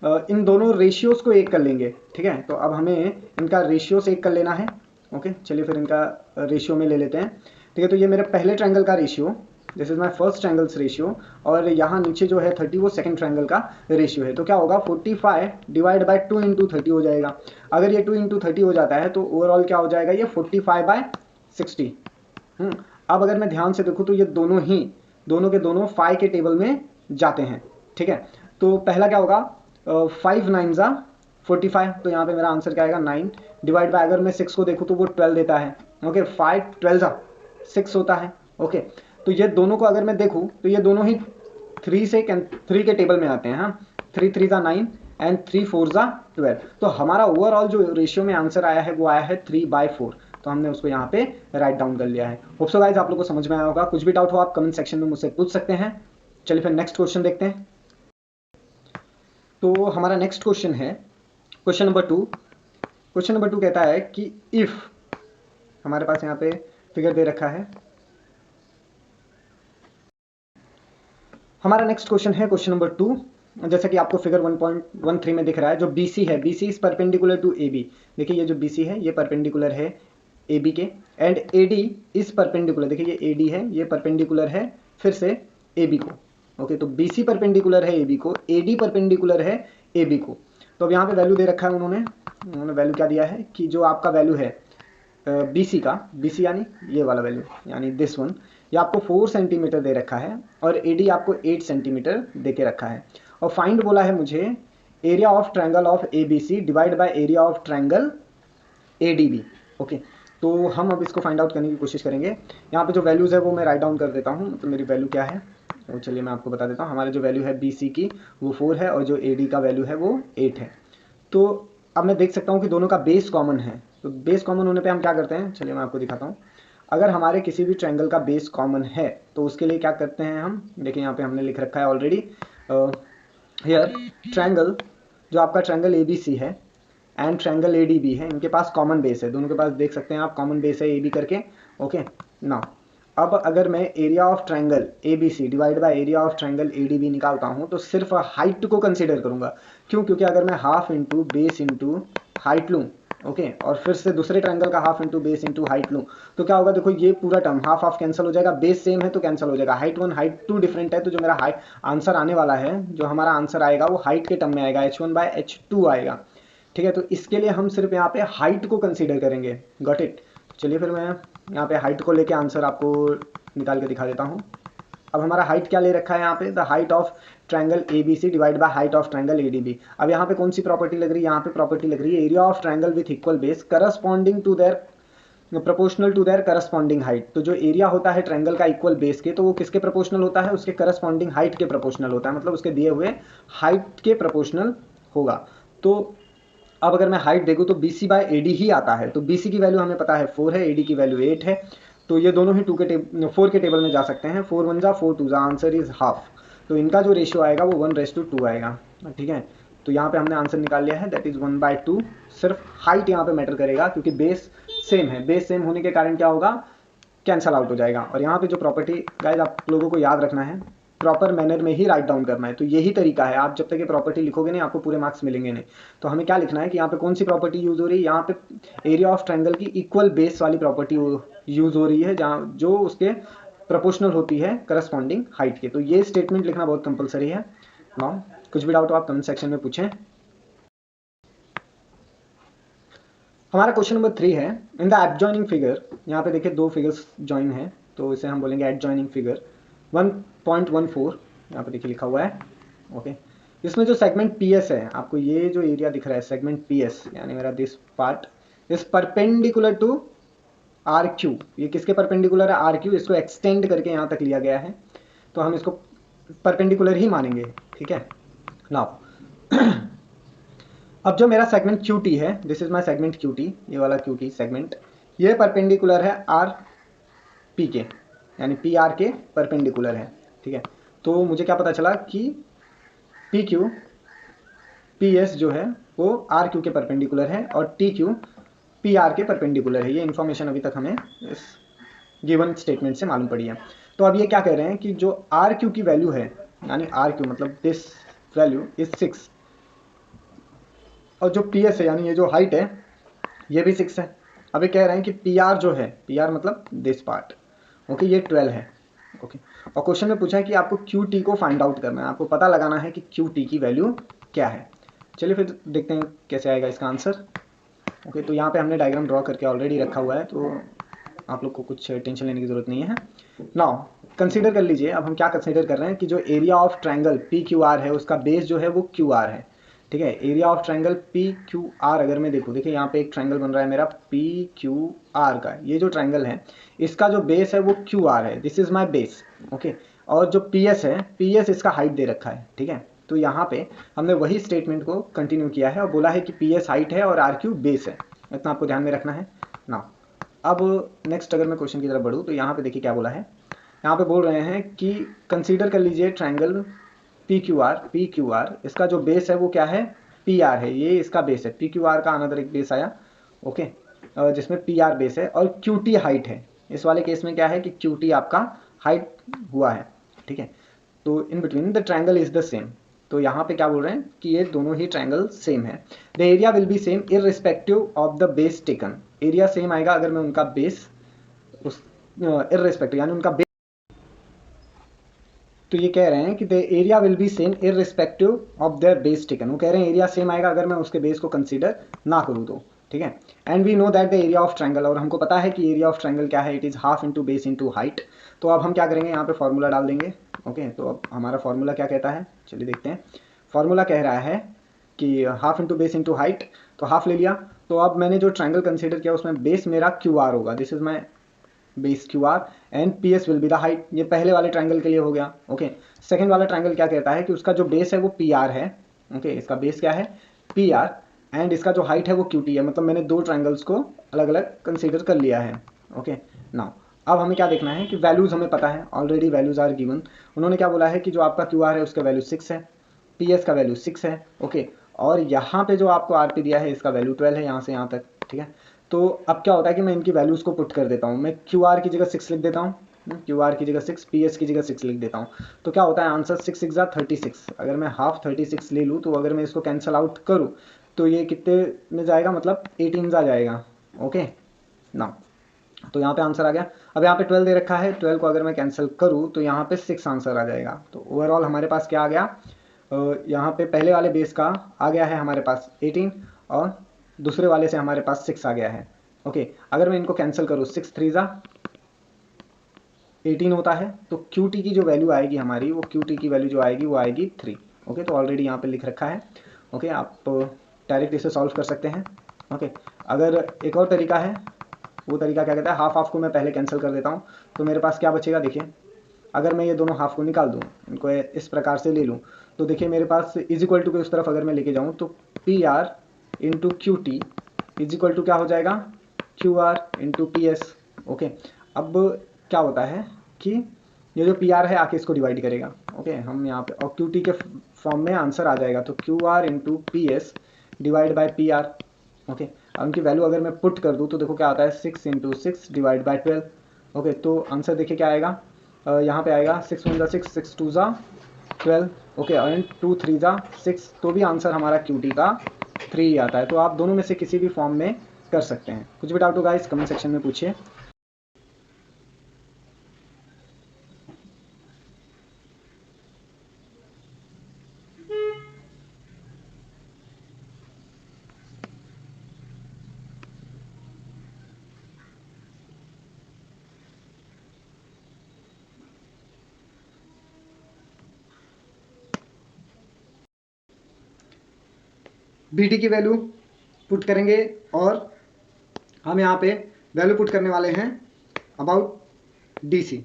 इन दोनों रेशियोज को एक कर लेंगे, ठीक है। तो अब हमें इनका रेशियोज एक कर लेना है। ओके, चलिए फिर इनका रेशियो में ले लेते हैं, ठीक है। तो ये मेरे पहले ट्रायंगल का ratio, this is my first triangles ratio, और यहाँ नीचे जो है 30 वो सेकंड ट्रायंगल का रेशियो है। तो क्या होगा 45 डिवाइड बाय 2 इंटू 30 हो जाएगा। अगर ये 2 इंटू 30 हो जाता है तो ओवरऑल क्या हो जाएगा ये 45 बाय 60। अब अगर मैं ध्यान से देखूँ तो ये दोनों के दोनों 5 के टेबल में जाते हैं, ठीक है। तो पहला क्या होगा 5 9 ज़ा 45, तो यहाँ पे मेरा आंसर क्या आएगा 9 डिवाइड बाय, अगर मैं 6 को देखूँ तो वो 12 देता है। ओके, 5 12 ज़ा 6 होता है। ओके, तो ये दोनों को अगर मैं देखूँ तो ये दोनों ही 3 के टेबल में आते हैं। हाँ, 3 3 ज़ा 9 एंड 3 4 ज़ा 12। तो हमारा ओवरऑल जो रेशियो में आंसर आया है वो आया है 3/4। तो हमने उसको यहाँ पे राइट डाउन कर लिया है। होप सो गाइस आप लोग को समझ में आया होगा। कुछ भी डाउट हो आप कमेंट सेक्शन में मुझसे पूछ सकते हैं। चलिए फिर नेक्स्ट क्वेश्चन देखते हैं। तो हमारा नेक्स्ट क्वेश्चन है क्वेश्चन नंबर 2। क्वेश्चन नंबर 2 कहता है कि इफ, हमारे पास यहाँ पे फिगर दे रखा है। हमारा नेक्स्ट क्वेश्चन है क्वेश्चन नंबर 2, जैसा कि आपको फिगर 1.13 में दिख रहा है। जो BC है, BC is perpendicular to AB। देखिए ये जो BC है ये परपेंडिकुलर है AB के, एंड AD इज परपेंडिकुलर, देखिए ये AD है, ये परपेंडिकुलर है फिर से AB को। ओके, तो BC परपेंडिकुलर है AB को, AD परपेंडिकुलर है AB को। तो अब यहाँ पे वैल्यू दे रखा है उन्होंने वैल्यू क्या दिया है कि जो आपका वैल्यू है BC का, BC यानी ये वाला वैल्यू यानी दिस वन, ये आपको 4 सेंटीमीटर दे रखा है और AD आपको 8 सेंटीमीटर दे के रखा है। और फाइंड बोला है मुझे area of triangle of ABC divide by area of triangle ADB। Okay, तो हम अब इसको फाइंड आउट करने की कोशिश करेंगे। यहाँ पे जो वैल्यूज़ है वो मैं राइट डाउन कर देता हूँ। तो मेरी वैल्यू क्या है, तो चलिए मैं आपको बता देता हूँ। हमारी जो वैल्यू है BC की वो 4 है और जो AD का वैल्यू है वो 8 है। तो अब मैं देख सकता हूँ कि दोनों का बेस कॉमन है। तो बेस कॉमन होने पे हम क्या करते हैं, चलिए मैं आपको दिखाता हूँ। अगर हमारे किसी भी ट्रायंगल का बेस कॉमन है तो उसके लिए क्या करते हैं हम, देखिए यहाँ पे हमने लिख रखा है ऑलरेडी हियर ट्रायंगल, जो आपका ट्रायंगल ABC है एंड ट्रायंगल ADB है, इनके पास कॉमन बेस है। दोनों के पास देख सकते हैं आप कॉमन बेस है AB करके। ओके, नाउ अब अगर मैं area of triangle ABC divide by area of triangle ADB निकालता हूँ तो सिर्फ हाइट को कंसीडर करूँगा। क्यों, क्योंकि अगर मैं half into base into height लूँ, ओके, और फिर से दूसरे ट्रायंगल का half into base into height लूँ तो क्या होगा, देखो ये पूरा टर्म हाफ हाफ कैंसिल हो जाएगा, बेस सेम है तो कैंसिल हो जाएगा, हाइट 1 हाइट 2 डिफरेंट है। तो जो मेरा हाइट आंसर आने वाला है, जो हमारा आंसर आएगा वो हाइट के टर्म में आएगा, H1/H2 आएगा, ठीक है। तो इसके लिए हम सिर्फ यहाँ पे हाइट को कंसीडर करेंगे। Got it. चलिए फिर मैं यहाँ पे हाइट को लेके आंसर आपको निकाल के दिखा देता हूँ। अब हमारा हाइट क्या ले रखा है यहाँ पे, the height of triangle ABC divide by height of triangle ADB। अब यहाँ पे कौन सी प्रॉपर्टी लग रही है, यहाँ पे प्रॉपर्टी लग रही है area of triangle with equal base corresponding to their proportional to their corresponding height. तो जो एरिया होता है ट्रायंगल का इक्वल बेस के, तो वो किसके प्रोपोर्शनल होता है, उसके करस्पॉन्डिंग हाइट के प्रोपोर्शनल होता है, मतलब उसके दिए हुए हाइट के प्रोपोर्शनल होगा। तो अब अगर मैं हाइट देखूँ तो BC/AD ही आता है। तो BC की वैल्यू हमें पता है 4 है, AD की वैल्यू 8 है। तो ये दोनों ही 4 के टेबल में जा सकते हैं। 4 1 जा 4 2 जा, आंसर इज हाफ। तो इनका जो रेशियो आएगा वो 1:2 आएगा, ठीक है। तो यहाँ पे हमने आंसर निकाल लिया है, दैट इज 1/2। सिर्फ हाइट यहाँ पे मैटर करेगा क्योंकि बेस सेम है, बेस सेम होने के कारण क्या होगा, कैंसल आउट हो जाएगा। और यहाँ पे जो प्रॉपर्टी गाइस आप लोगों को याद रखना है, प्रॉपर मैनर में ही राइट डाउन करना है। तो यही तरीका है, आप जब तक ये प्रॉपर्टी लिखोगे नहीं आपको पूरे मार्क्स मिलेंगे नहीं। तो हमें क्या लिखना है कि यहाँ पे कौन सी प्रॉपर्टी यूज हो रही है, यहाँ पे एरिया ऑफ ट्रायंगल की इक्वल बेस वाली प्रॉपर्टी यूज हो रही है, जहाँ जो उसके प्रोपोर्शनल होती है करस्पॉन्डिंग हाइट के। तो ये स्टेटमेंट लिखना बहुत कंपलसरी है। नाउ कुछ भी डाउट हो आप कमेंट सेक्शन में पूछें। हमारा क्वेश्चन नंबर 3 है, इन द एडजॉइनिंग फिगर, यहाँ पे देखिए दो फिगर्स जॉइन है तो इसे हम बोलेंगे एडजॉइनिंग फिगर 1.14, यहाँ पे देखिए लिखा हुआ है। ओके, इसमें जो सेगमेंट PS है, आपको ये जो एरिया दिख रहा है सेगमेंट PS, यानी मेरा this part is perpendicular to RQ। ये किसके परपेंडिकुलर है, RQ। इसको एक्सटेंड करके यहाँ तक लिया गया है। तो हम इसको परपेंडिकुलर ही मानेंगे, ठीक है। नाउ अब जो मेरा सेगमेंट क्यू टी है, this is my segment Q T, ये वाला क्यू टी सेगमेंट, ये परपेंडिकुलर है आर पी के, यानी पी आर के परपेंडिकुलर है, ठीक है। तो मुझे क्या पता चला कि पी क्यू पी एस जो है वो आर क्यू के परपेंडिकुलर है और टी क्यू पी आर के परपेंडिकुलर है। ये इन्फॉर्मेशन अभी तक हमें इस गिवन स्टेटमेंट से मालूम पड़ी है। तो अब ये क्या कह रहे हैं कि जो आर क्यू की वैल्यू है, यानी आर क्यू मतलब दिस वैल्यू इज 6, और जो पी एस है यानी ये जो हाइट है ये भी 6 है। अभी कह रहे हैं कि पी आर जो है, पी आर मतलब दिस पार्ट, ओके, ये 12 है, ओके। और क्वेश्चन में पूछा है कि आपको क्यू टी को फाइंड आउट करना है, आपको पता लगाना है कि क्यू टी की वैल्यू क्या है। चलिए फिर देखते हैं कैसे आएगा इसका आंसर। ओके, तो यहाँ पे हमने डायग्राम ड्रॉ करके ऑलरेडी रखा हुआ है, तो आप लोग को कुछ टेंशन लेने की जरूरत नहीं है। नाउ कंसीडर कर लीजिए, अब हम क्या कंसीडर कर रहे हैं कि जो area of triangle P Q are है उसका बेस जो है वो क्यू आर है, ठीक है। Area of triangle P Q are अगर मैं देखूँ, देखिए यहाँ पे एक ट्रायंगल बन रहा है मेरा पी क्यू आर का, ये जो ट्रायंगल है इसका जो बेस है वो क्यू आर है, this is my base, okay. और जो पी एस है, पी एस इसका हाइट दे रखा है, ठीक है। तो यहाँ पे हमने वही स्टेटमेंट को कंटिन्यू किया है और बोला है कि पी एस हाइट है और आर क्यू बेस है, इतना आपको ध्यान में रखना है। ना अब नेक्स्ट अगर मैं क्वेश्चन की तरफ बढ़ूँ तो यहाँ पे देखिए क्या बोला है, यहाँ पे बोल रहे हैं कि कंसीडर कर लीजिए ट्रायंगल पी क्यू आर, इसका जो बेस है वो क्या है, पी आर है, ये इसका बेस है, पी क्यू आर का अनदर एक बेस आया, ओके, जिसमें पी आर बेस है और क्यू टी हाइट है। इस वाले केस में क्या है कि क्यू टी आपका हाइट हुआ है, ठीक है। तो in between the triangle is the same, तो यहाँ पे क्या बोल रहे हैं कि ये दोनों ही ट्रायंगल सेम है। The area will be same irrespective of the base taken, area same आएगा अगर मैं उनका बेस उस इररिस्पेक्टिव यानी उनका बेस, तो ये कह रहे हैं कि the area will be same irrespective of their base taken, वो कह रहे हैं एरिया सेम आएगा अगर मैं उसके बेस को कंसीडर ना करूँ तो, ठीक है। And we know that the area of triangle, और हमको पता है कि एरिया ऑफ ट्रायंगल क्या है, it is half into base into height. तो अब हम क्या करेंगे, यहाँ पे फॉर्मूला डाल देंगे, ओके। तो अब हमारा फॉर्मूला क्या कहता है, चलिए देखते हैं। फॉर्मूला कह रहा है कि half into base into height, तो हाफ ले लिया। तो अब मैंने जो ट्रायंगल कंसीडर किया उसमें बेस मेरा क्यू आर होगा, this is my base Q R and P S will be the height, ये पहले वाले ट्रायंगल के लिए हो गया, ओके। सेकंड वाला ट्रायंगल क्या कहता है कि उसका जो बेस है वो पी आर है, ओके, इसका बेस क्या है पी आर, एंड इसका जो हाइट है वो क्यू टी है, मतलब मैंने दो ट्रायंगल्स को अलग अलग कंसीडर कर लिया है, ओके। नाउ अब हमें क्या देखना है कि वैल्यूज हमें पता है, ऑलरेडी वैल्यूज आर गिवन। उन्होंने क्या बोला है कि जो आपका क्यू आर है उसका वैल्यू 6 है, पी एस का वैल्यू 6 है, ओके। और यहाँ पे जो आपको आर पी दिया है इसका वैल्यू 12 है यहाँ से यहाँ तक, ठीक है। तो अब क्या होता है कि मैं इनकी वैल्यूज़ को पुट कर देता हूँ, मैं क्यू आर की जगह 6 लिख देता हूँ, क्यू आर की जगह 6, पी एस की जगह 6 लिख देता हूँ। तो क्या होता है आंसर 6 6 36, अगर मैं हाफ 36 ले लूँ तो अगर मैं इसको कैंसिल आउट करूँ तो ये कितने में जाएगा, मतलब 18 आ जाएगा, ओके ना। तो यहाँ पे आंसर आ गया। अब यहाँ पे 12 दे रखा है, 12 को अगर मैं कैंसिल करूँ तो यहाँ पे 6 आंसर आ जाएगा। तो ओवरऑल हमारे पास क्या आ गया, यहाँ पे पहले वाले बेस का आ गया है हमारे पास 18 और दूसरे वाले से हमारे पास 6 आ गया है, ओके। अगर मैं इनको कैंसिल करूँ 6 3 18 होता है, तो क्यू टी की जो वैल्यू आएगी हमारी, वो क्यू टी की वैल्यू जो आएगी वो आएगी 3, ओके। तो ऑलरेडी यहाँ पे लिख रखा है, ओके। आप डायरेक्ट इसे सॉल्व कर सकते हैं, ओके। अगर एक और तरीका है, वो तरीका क्या कहता है, हाफ हाफ को मैं पहले कैंसिल कर देता हूँ, तो मेरे पास क्या बचेगा, देखिए अगर मैं ये दोनों हाफ को निकाल दूँ, इनको इस प्रकार से ले लूँ, तो देखिए मेरे पास इज इक्वल टू के उस तरफ अगर मैं लेके जाऊँ तो P R into Q T is equal to क्या हो जाएगा, Q R into P S, okay. अब क्या होता है कि ये जो पी आर है आके इसको डिवाइड करेगा, ओके। हम यहाँ पे और क्यू टी के फॉर्म में आंसर आ जाएगा, तो Q R into P S divide by P R, okay. अब उनकी वैल्यू अगर मैं पुट कर दूँ तो देखो क्या आता है, 6 इंटू 6 डिवाइड बाई 12, ओके। तो आंसर देखिए क्या आएगा, यहाँ पे आएगा 6 1 6 6 2 12, ओके, एंड 2 3 6, तो भी आंसर हमारा क्यू टी का 3 ही आता है। तो आप दोनों में से किसी भी फॉर्म में कर सकते हैं। कुछ भी डाउट होगा इस कमेंट सेक्शन में पूछिए। बी टी की वैल्यू पुट करेंगे और हम यहाँ पे वैल्यू पुट करने वाले हैं अबाउट डी सी,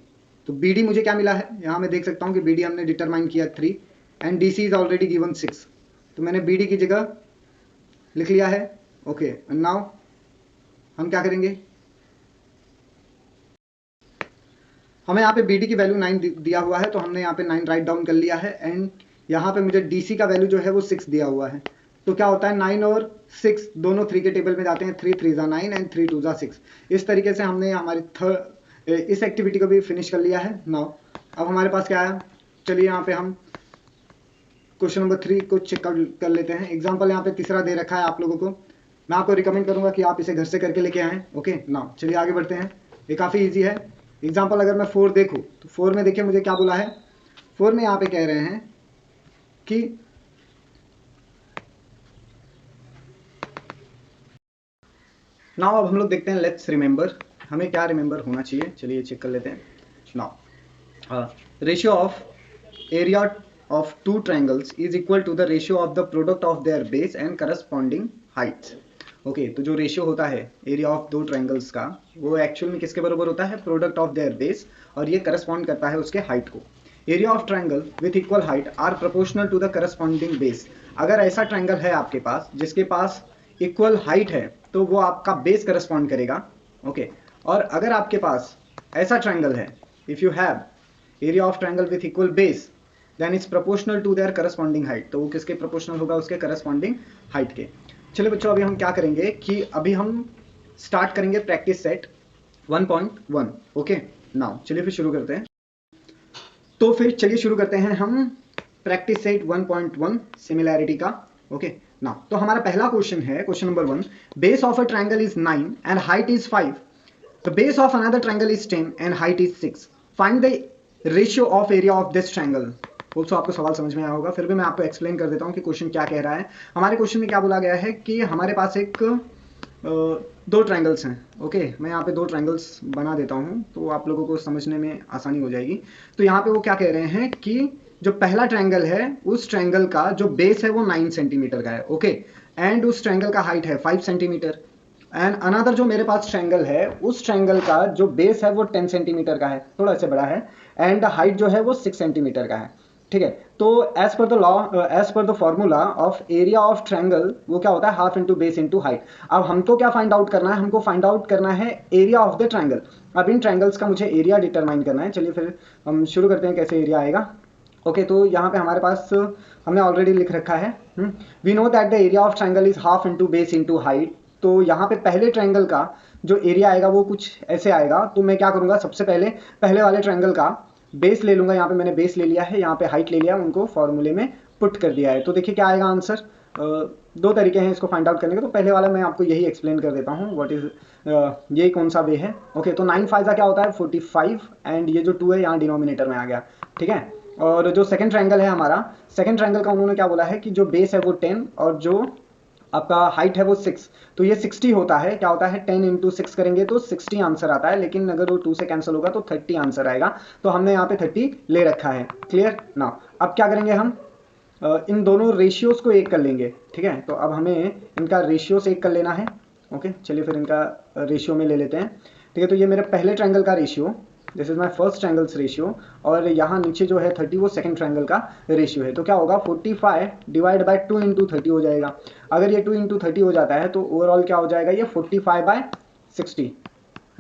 तो BD मुझे क्या मिला है, यहाँ मैं देख सकता हूँ कि BD हमने डिटरमाइन किया 3 and DC is already given 6, तो मैंने BD की जगह लिख लिया है। ओके, नाउ हम क्या करेंगे, हमें यहाँ पे BD की वैल्यू 9 दिया हुआ है, तो हमने यहाँ पे 9 राइट डाउन कर लिया है एंड यहाँ पे मुझे DC का वैल्यू जो है वो 6 दिया हुआ है। तो क्या होता है 9 और 6 दोनों 3 के टेबल में जाते हैं, 3 3 9 एंड 3 2 6। इस तरीके से हमने हमारी इस एक्टिविटी को भी फिनिश कर लिया है। नाउ अब हमारे पास क्या है, चलिए यहाँ पे हम क्वेश्चन नंबर 3 को चेक कर लेते हैं। एग्जाम्पल यहाँ पे तीसरा दे रखा है आप लोगों को, मैं आपको रिकमेंड करूंगा कि आप इसे घर से करके लेके आएँ। ओके, नाउ चलिए आगे बढ़ते हैं, ये काफ़ी ईजी है। एग्जाम्पल अगर मैं 4 देखूँ तो 4 में देखिए मुझे क्या बोला है, 4 में यहाँ पे कह रहे हैं कि नाउ अब हम लोग देखते हैं, लेट्स रिमेंबर, हमें क्या रिमेंबर होना चाहिए, चलिए चेक कर लेते हैं। Now ratio of area of two triangles is equal to the ratio of the product of their base and corresponding heights. Okay, तो जो रेशियो होता है एरिया ऑफ दो ट्रायंगल्स का, वो एक्चुअल में किसके बराबर होता है, प्रोडक्ट ऑफ देयर बेस, और ये करस्पॉन्ड करता है उसके हाइट को। Area of triangle with equal height are proportional to the corresponding base. अगर ऐसा ट्रायंगल है आपके पास जिसके पास इक्वल हाइट है तो वो आपका बेस करस्पॉन्ड करेगा। ओके, और अगर आपके पास ऐसा ट्रायंगल है, if you have area of triangle with equal base then it's proportional to their corresponding height, तो वो किसके प्रोपोर्शनल होगा, उसके करस्पॉन्डिंग हाइट के। चलिए बच्चों, अभी हम क्या करेंगे कि अभी हम स्टार्ट करेंगे प्रैक्टिस सेट 1.1। ओके, नाउ चलिए फिर शुरू करते हैं। तो फिर चलिए शुरू करते हैं हम प्रैक्टिस सेट 1.1 सिमिलैरिटी का। ओके, नाउ तो हमारा पहला क्वेश्चन है, question number 1, base of a triangle is 9 and height is 5, the base of another triangle is 10 and height is 6, find the ratio of area of this triangle. तो आपको सवाल समझ में आया होगा, फिर भी मैं आपको एक्सप्लेन कर देता हूँ कि क्वेश्चन क्या कह रहा है। हमारे क्वेश्चन में क्या बोला गया है कि हमारे पास एक दो ट्रायंगल्स हैं। ओके, मैं यहाँ पे दो ट्रायंगल्स बना देता हूँ तो आप लोगों को समझने में आसानी हो जाएगी। तो यहाँ पे वो क्या कह रहे हैं कि जो पहला ट्रायंगल है उस ट्रायंगल का जो बेस है वो 9 सेंटीमीटर का है। ओके, एंड उस ट्रायंगल का हाइट है 5 सेंटीमीटर, एंड अनदर जो मेरे पास ट्रायंगल है उस ट्रायंगल का जो बेस है वो 10 सेंटीमीटर का है, थोड़ा सा बड़ा है, एंड हाइट जो है वो 6 सेंटीमीटर का है। ठीक है, तो as per the law, as per the formula of area of triangle, वो क्या होता है, half into base into height. अब हमको क्या फाइंड आउट करना है, हमको फाइंड आउट करना है एरिया ऑफ द ट्रायंगल। अब इन ट्रायंगल्स का मुझे एरिया डिटरमाइन करना है। चलिए फिर हम शुरू करते हैं कैसे एरिया आएगा। ओके, तो यहाँ पे हमारे पास हमने ऑलरेडी लिख रखा है, we know that the area of triangle is half into base into height. तो यहाँ पे पहले ट्रायंगल का जो एरिया आएगा वो कुछ ऐसे आएगा। तो मैं क्या करूँगा, सबसे पहले वाले ट्रायंगल का बेस ले लूंगा, यहाँ पे मैंने बेस ले लिया है, यहाँ पे हाइट ले लिया, उनको फॉर्मूले में पुट कर दिया है। तो देखिए क्या आएगा आंसर। दो तरीके हैं इसको फाइंड आउट करने के, तो पहले वाला मैं आपको यही एक्सप्लेन कर देता हूँ व्हाट इज, ये कौन सा वे है। ओके, तो 9 फाइजा क्या होता है 45, एंड ये जो 2 है यहाँ डिनोमिनेटर में आ गया। ठीक है, और जो सेकंड ट्रायंगल है हमारा, सेकंड ट्रायंगल का उन्होंने क्या बोला है कि जो बेस है वो 10 और जो आपका हाइट है वो 6, तो ये 60 होता है। क्या होता है 10 इंटू 6 करेंगे तो 60 आंसर आता है, लेकिन अगर वो 2 से कैंसिल होगा तो 30 आंसर आएगा। तो हमने यहाँ पे 30 ले रखा है। क्लियर ना। अब क्या करेंगे हम, इन दोनों रेशियोज को एक कर लेंगे। ठीक है, तो अब हमें इनका रेशियोज एक कर लेना है। ओके, चलिए फिर इनका रेशियो में ले लेते हैं। ठीक है, तो ये मेरे पहले ट्रायंगल का ratio, this is my first triangles ratio, और यहाँ नीचे जो है 30 वो सेकंड ट्रायंगल का रेशियो है। तो क्या होगा 45 डिवाइड बाय 2 इंटू 30 हो जाएगा। अगर ये 2 इंटू 30 हो जाता है तो ओवरऑल क्या हो जाएगा, ये 45 बाय 60।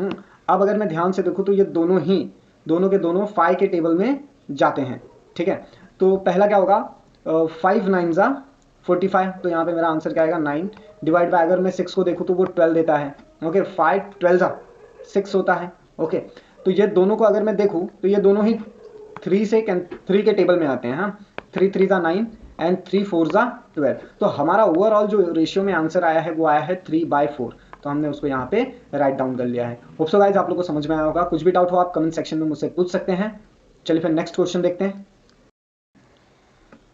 अब अगर मैं ध्यान से देखूँ तो ये दोनों के दोनों 5 के टेबल में जाते हैं। ठीक है, तो पहला क्या होगा 5 9 जा 45, तो यहाँ पे मेरा आंसर क्या आएगा 9 डिवाइड बाय, अगर मैं 6 को देखूँ तो वो 12 देता है। ओके, 5 12 जा 6 होता है। ओके, तो ये दोनों को अगर मैं देखूं तो ये दोनों ही 3 के टेबल में आते हैं। हाँ, 3 3 जा 9 एंड 3 4 जा 12। तो हमारा ओवरऑल जो रेशियो में आंसर आया है वो आया है 3/4। तो हमने उसको यहाँ पे राइट डाउन कर लिया है। होप सो गाइस आप लोग को समझ में आया होगा। कुछ भी डाउट हो आप कमेंट सेक्शन में मुझसे पूछ सकते हैं। चलिए फिर नेक्स्ट क्वेश्चन देखते हैं।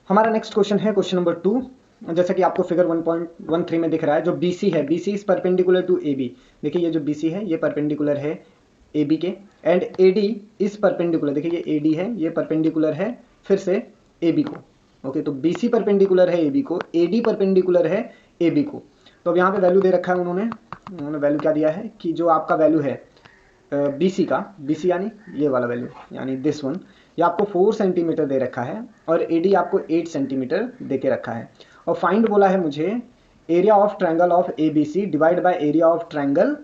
हमारा नेक्स्ट क्वेश्चन है क्वेश्चन नंबर 2। जैसा कि आपको फिगर 1.13 में दिख रहा है, जो BC है, BC is perpendicular to AB। देखिए ये जो BC है ये परपेंडिकुलर है AB के, एंड AD इज परपेंडिकुलर, देखिए ये AD है, ये परपेंडिकुलर है फिर से AB को। ओके, तो BC परपेंडिकुलर है AB को, AD परपेंडिकुलर है AB को। तो अब यहाँ पे वैल्यू दे रखा है उन्होंने वैल्यू क्या दिया है कि जो आपका वैल्यू है BC का, BC यानी ये वाला वैल्यू यानी दिस वन, ये आपको 4 सेंटीमीटर दे रखा है और AD आपको 8 सेंटीमीटर दे के रखा है। और फाइंड बोला है मुझे area of triangle of ABC divide by area of triangle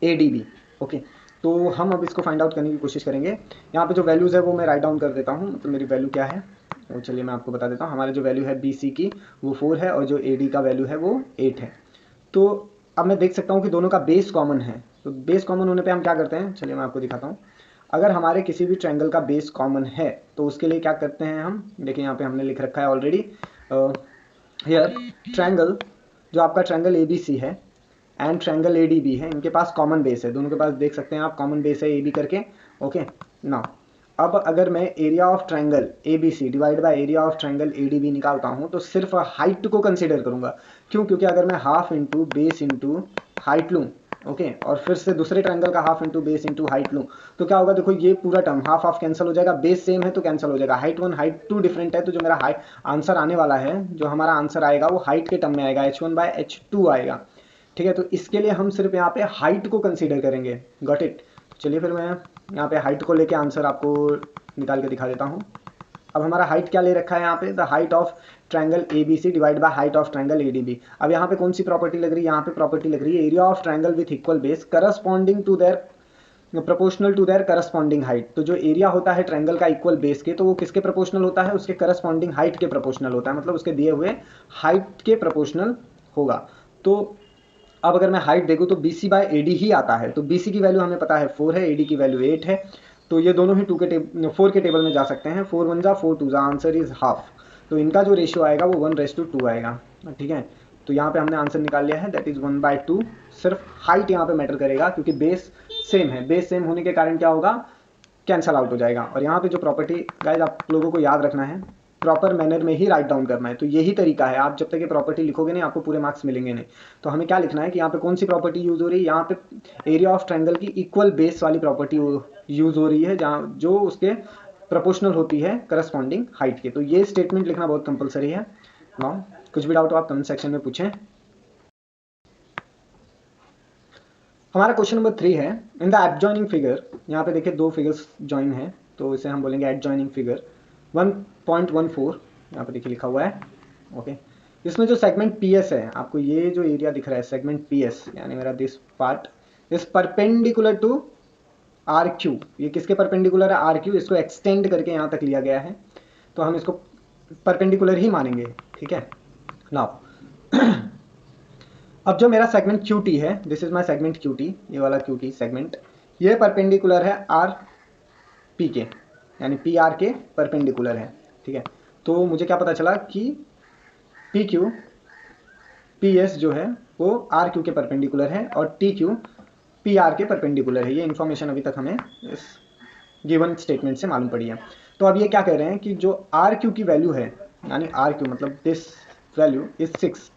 ADB। Okay, तो हम अब इसको फाइंड आउट करने की कोशिश करेंगे। यहाँ पे जो वैल्यूज़ है वो मैं राइट डाउन कर देता हूँ, मतलब मेरी वैल्यू क्या है वो चलिए मैं आपको बता देता हूँ। हमारे जो वैल्यू है BC की वो 4 है और जो AD का वैल्यू है वो 8 है। तो अब मैं देख सकता हूँ कि दोनों का बेस कॉमन है, तो बेस कॉमन होने पे हम क्या करते हैं, चलिए मैं आपको दिखाता हूँ। अगर हमारे किसी भी ट्रायंगल का बेस कॉमन है तो उसके लिए क्या करते हैं हम, देखिए यहाँ पे हमने लिख रखा है ऑलरेडी हियर ट्रायंगल, जो आपका ट्रायंगल ABC है एंड ट्रायंगल ADB है, इनके पास कॉमन बेस है, दोनों के पास देख सकते हैं आप कॉमन बेस है AB करके। ओके ना, अब अगर मैं area of triangle ABC divide by area of triangle ADB निकालता हूँ तो सिर्फ हाइट को कंसीडर करूंगा। क्यों? क्योंकि अगर मैं half into base into height लूँ, ओके, और फिर से दूसरे ट्रायंगल का half into base into height लूँ तो क्या होगा, देखो ये पूरा टर्म हाफ हाफ कैंसिल हो जाएगा, बेस सेम है तो कैंसिल हो जाएगा, हाइट 1 हाइट 2 डिफरेंट है, तो जो मेरा आंसर आने वाला है, जो हमारा आंसर आएगा वो हाइट के टर्म में आएगा, H1/H2 आएगा। ठीक है, तो इसके लिए हम सिर्फ यहाँ पे हाइट को कंसीडर करेंगे। Got it. चलिए फिर मैं यहाँ पे हाइट को लेके आंसर आपको निकाल के दिखा देता हूँ। अब हमारा हाइट क्या ले रखा है यहाँ पे, the height of triangle ABC divide by height of triangle ADB। अब यहाँ पे कौन सी प्रॉपर्टी लग रही है, यहाँ पे प्रॉपर्टी लग रही है area of triangle with equal base corresponding to their proportional to their corresponding height. तो जो एरिया होता है ट्रायंगल का इक्वल बेस के, तो वो किसके प्रोपोर्शनल होता है, उसके करस्पॉन्डिंग हाइट के प्रोपोर्शनल होता है, मतलब उसके दिए हुए हाइट के प्रोपोर्शनल होगा। तो अब अगर मैं हाइट देखूँ तो BC/AD ही आता है, तो BC की वैल्यू हमें पता है 4 है, AD की वैल्यू 8 है, तो ये दोनों ही 4 के टेबल में जा सकते हैं। 4 1 जा 4 2 जा, आंसर इज हाफ। तो इनका जो रेशियो आएगा वो 1:2 आएगा। ठीक है, तो यहाँ पे हमने आंसर निकाल लिया है, दैट इज 1/2। सिर्फ हाइट यहाँ पे मैटर करेगा क्योंकि बेस सेम है, बेस सेम होने के कारण क्या होगा, कैंसल आउट हो जाएगा। और यहाँ पे जो प्रॉपर्टी गाइस आप लोगों को याद रखना है, प्रॉपर मैनर में ही राइट डाउन करना है। तो यही तरीका है, आप जब तक ये प्रॉपर्टी लिखोगे नहीं आपको पूरे मार्क्स मिलेंगे नहीं। तो हमें क्या लिखना है कि यहाँ पे कौन सी प्रॉपर्टी यूज हो रही है, यहाँ पे एरिया ऑफ ट्रायंगल की इक्वल बेस वाली प्रॉपर्टी यूज हो रही है, जहाँ जो उसके प्रोपोर्शनल होती है करस्पॉन्डिंग हाइट के। तो ये स्टेटमेंट लिखना बहुत कंपलसरी है। नाउ कुछ भी डाउट हो आप कमेंट सेक्शन में पूछें। हमारा क्वेश्चन नंबर 3 है, इन द एडजॉइनिंग फिगर, यहाँ पे देखिए दो फिगर्स जॉइन है तो इसे हम बोलेंगे एडजॉइनिंग फिगर 1.14, यहाँ पे देखिए लिखा हुआ है। ओके, इसमें जो सेगमेंट PS है, आपको ये जो एरिया दिख रहा है सेगमेंट PS यानी मेरा this part is perpendicular to RQ। ये किसके परपेंडिकुलर है, RQ, इसको एक्सटेंड करके यहाँ तक लिया गया है तो हम इसको परपेंडिकुलर ही मानेंगे। ठीक है, नाउ अब जो मेरा सेगमेंट QT है, this is my segment QT, ये वाला QT सेगमेंट, ये परपेंडिकुलर है RP के, यानी PR के परपेंडिकुलर है। ठीक है, तो मुझे क्या पता चला कि PQ PS जो है वो RQ के परपेंडिकुलर है और TQ PR के परपेंडिकुलर है। ये इन्फॉर्मेशन अभी तक हमें इस गिवन स्टेटमेंट से मालूम पड़ी है। तो अब ये क्या कह रहे हैं कि जो RQ की वैल्यू है, यानी RQ मतलब दिस वैल्यू इज 6,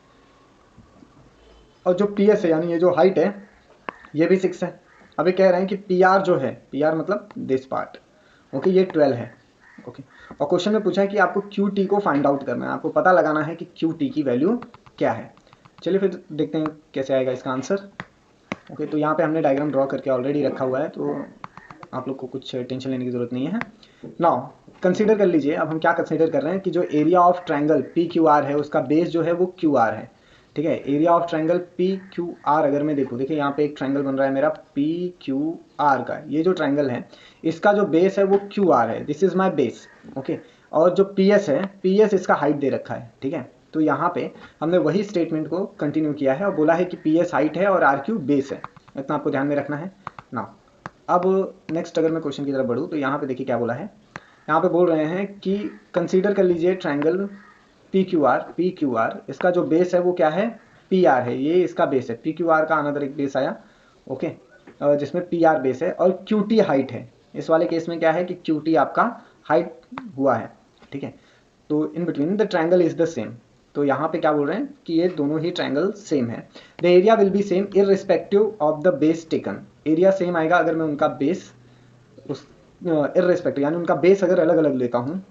और जो PS है यानी ये जो हाइट है ये भी 6 है। अभी कह रहे हैं कि PR जो है, PR मतलब दिस पार्ट, ओके, ये 12 है। ओके, और क्वेश्चन में पूछा है कि आपको QT को फाइंड आउट करना है, आपको पता लगाना है कि QT की वैल्यू क्या है। चलिए फिर देखते हैं कैसे आएगा इसका आंसर। ओके, तो यहाँ पे हमने डायग्राम ड्रॉ करके ऑलरेडी रखा हुआ है, तो आप लोग को कुछ टेंशन लेने की जरूरत नहीं है। नाउ कंसीडर कर लीजिए, अब हम क्या कंसीडर कर रहे हैं कि जो एरिया ऑफ ट्रायंगल PQR है उसका बेस जो है वो QR है। ठीक है, एरिया ऑफ ट्रायंगल PQR अगर मैं देखूँ, देखिए यहाँ पे एक ट्रायंगल बन रहा है मेरा PQR का, ये जो ट्रायंगल है इसका जो बेस है वो QR है, this is my base. Okay, और जो PS है, PS इसका हाइट दे रखा है। ठीक है, तो यहाँ पे हमने वही स्टेटमेंट को कंटिन्यू किया है और बोला है कि PS हाइट है और RQ बेस है, इतना आपको ध्यान में रखना है ना। अब नेक्स्ट अगर मैं क्वेश्चन की तरफ बढ़ूँ तो यहाँ पे देखिए क्या बोला है, यहाँ पे बोल रहे हैं कि कंसीडर कर लीजिए ट्रायंगल PQR, इसका जो बेस है वो क्या है, PR है, ये इसका बेस है, PQR का अनदर एक बेस आया। ओके, जिसमें PR बेस है और QT हाइट है। इस वाले केस में क्या है कि QT आपका हाइट हुआ है। ठीक है, तो in between the triangle is the same, तो यहाँ पे क्या बोल रहे हैं कि ये दोनों ही ट्रायंगल सेम है। The area will be same irrespective of the base taken, area same आएगा अगर मैं उनका बेस उस इररिस्पेक्टिव यानी उनका बेस अगर अलग अलग लेता हूँ।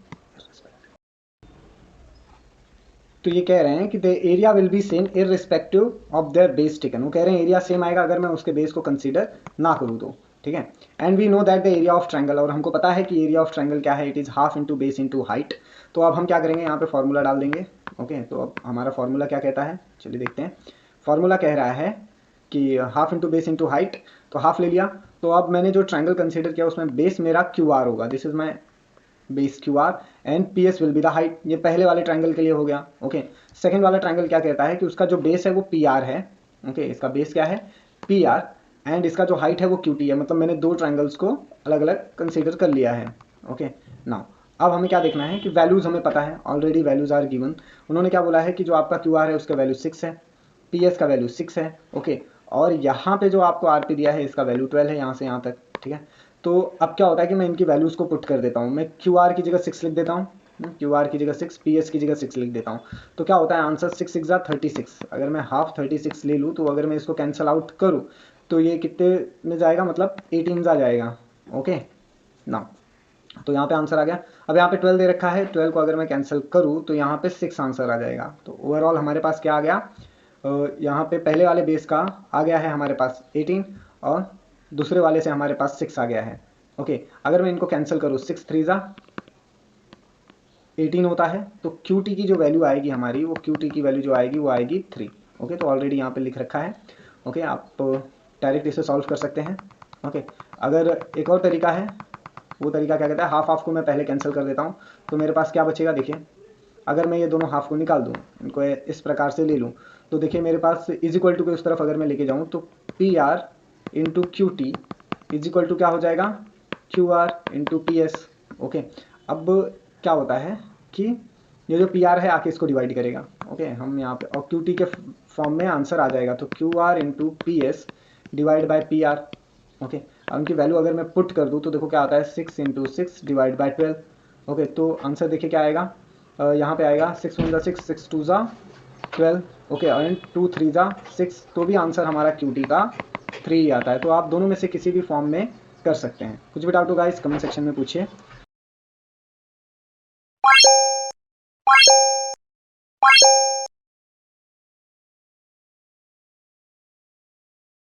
तो ये कह रहे हैं कि the area will be same irrespective of their base taken, वो कह रहे हैं एरिया सेम आएगा अगर मैं उसके बेस को कंसीडर ना करूँ तो। ठीक ठीक है। And we know that the area of triangle, और हमको पता है कि एरिया ऑफ ट्रायंगल क्या है, it is half into base into height. तो अब हम क्या करेंगे, यहाँ पे फॉर्मूला डाल देंगे। ओके, तो अब हमारा फॉर्मूला क्या कहता है, चलिए देखते हैं। फॉर्मूला कह रहा है कि half into base into height, तो हाफ ले लिया। तो अब मैंने जो ट्रायंगल कंसीडर किया उसमें बेस मेरा क्यू आर होगा, this is my base Q R and P S will be the height. ये पहले वाले ट्रायंगल के लिए हो गया। ओके, सेकंड वाला ट्रायंगल क्या कहता है कि उसका जो बेस है वो पी आर है। ओके, इसका बेस क्या है, पी आर, एंड इसका जो हाइट है वो क्यू टी है। मतलब मैंने दो ट्रायंगल्स को अलग अलग कंसीडर कर लिया है। ओके, नाउ अब हमें क्या देखना है कि वैल्यूज हमें पता है, ऑलरेडी वैल्यूज आर गिवन। उन्होंने क्या बोला है कि जो आपका क्यू आर है उसका वैल्यू 6 है, पी एस का वैल्यू 6 है। ओके, और यहाँ पे जो आपको आर पी दिया है इसका वैल्यू 12 है, यहाँ से यहाँ तक। ठीक है, तो अब क्या होता है कि मैं इनकी वैल्यूज़ को पुट कर देता हूँ। मैं क्यू आर की जगह 6 लिख देता हूँ, क्यू आर की जगह 6, पी एस की जगह 6 लिख देता हूँ। तो क्या होता है, आंसर 6 6 36। अगर मैं हाफ 36 ले लूँ तो अगर मैं इसको कैंसिल आउट करूँ तो ये कितने में जाएगा, मतलब 18 आ जाएगा। ओके, ना तो यहाँ पे आंसर आ गया। अब यहाँ पे 12 दे रखा है, 12 को अगर मैं कैंसिल करूँ तो यहाँ पे 6 आंसर आ जाएगा। तो ओवरऑल हमारे पास क्या आ गया, यहाँ पे पहले वाले बेस का आ गया है हमारे पास 18 और दूसरे वाले से हमारे पास 6 आ गया है। ओके, अगर मैं इनको कैंसिल करूँ 6 3 18 होता है, तो क्यू टी की जो वैल्यू आएगी हमारी, वो क्यू टी की वैल्यू जो आएगी वो आएगी 3। ओके, तो ऑलरेडी यहाँ पे लिख रखा है। ओके, आप डायरेक्ट इसे सॉल्व कर सकते हैं। ओके, अगर एक और तरीका है, वो तरीका क्या कहता है, हाफ हाफ को मैं पहले कैंसिल कर देता हूँ। तो मेरे पास क्या बचेगा, देखिए अगर मैं ये दोनों हाफ को निकाल दूँ, इनको इस प्रकार से ले लूँ, तो देखिए मेरे पास इज इक्वल टू के उस तरफ अगर मैं लेके जाऊँ तो P R into Q T is equal to क्या हो जाएगा, Q R into P S. Okay, अब क्या होता है कि ये जो पी आर है आके इसको डिवाइड करेगा। ओके, हम यहाँ पे और क्यू टी के फॉर्म में आंसर आ जाएगा, तो Q R into P S divide by P R. Okay, उनकी वैल्यू अगर मैं पुट कर दूँ तो देखो क्या आता है, 6 इंटू 6 डिवाइड बाई 12। ओके, तो आंसर देखिए क्या आएगा, यहाँ पे आएगा 6 1 6 6 2 12। ओके, एंड 2 3 6, तो भी आंसर हमारा क्यू टी का 3 आता है। तो आप दोनों में से किसी भी फॉर्म में कर सकते हैं। कुछ भी डाउट होगा इस कमेंट सेक्शन में पूछिए।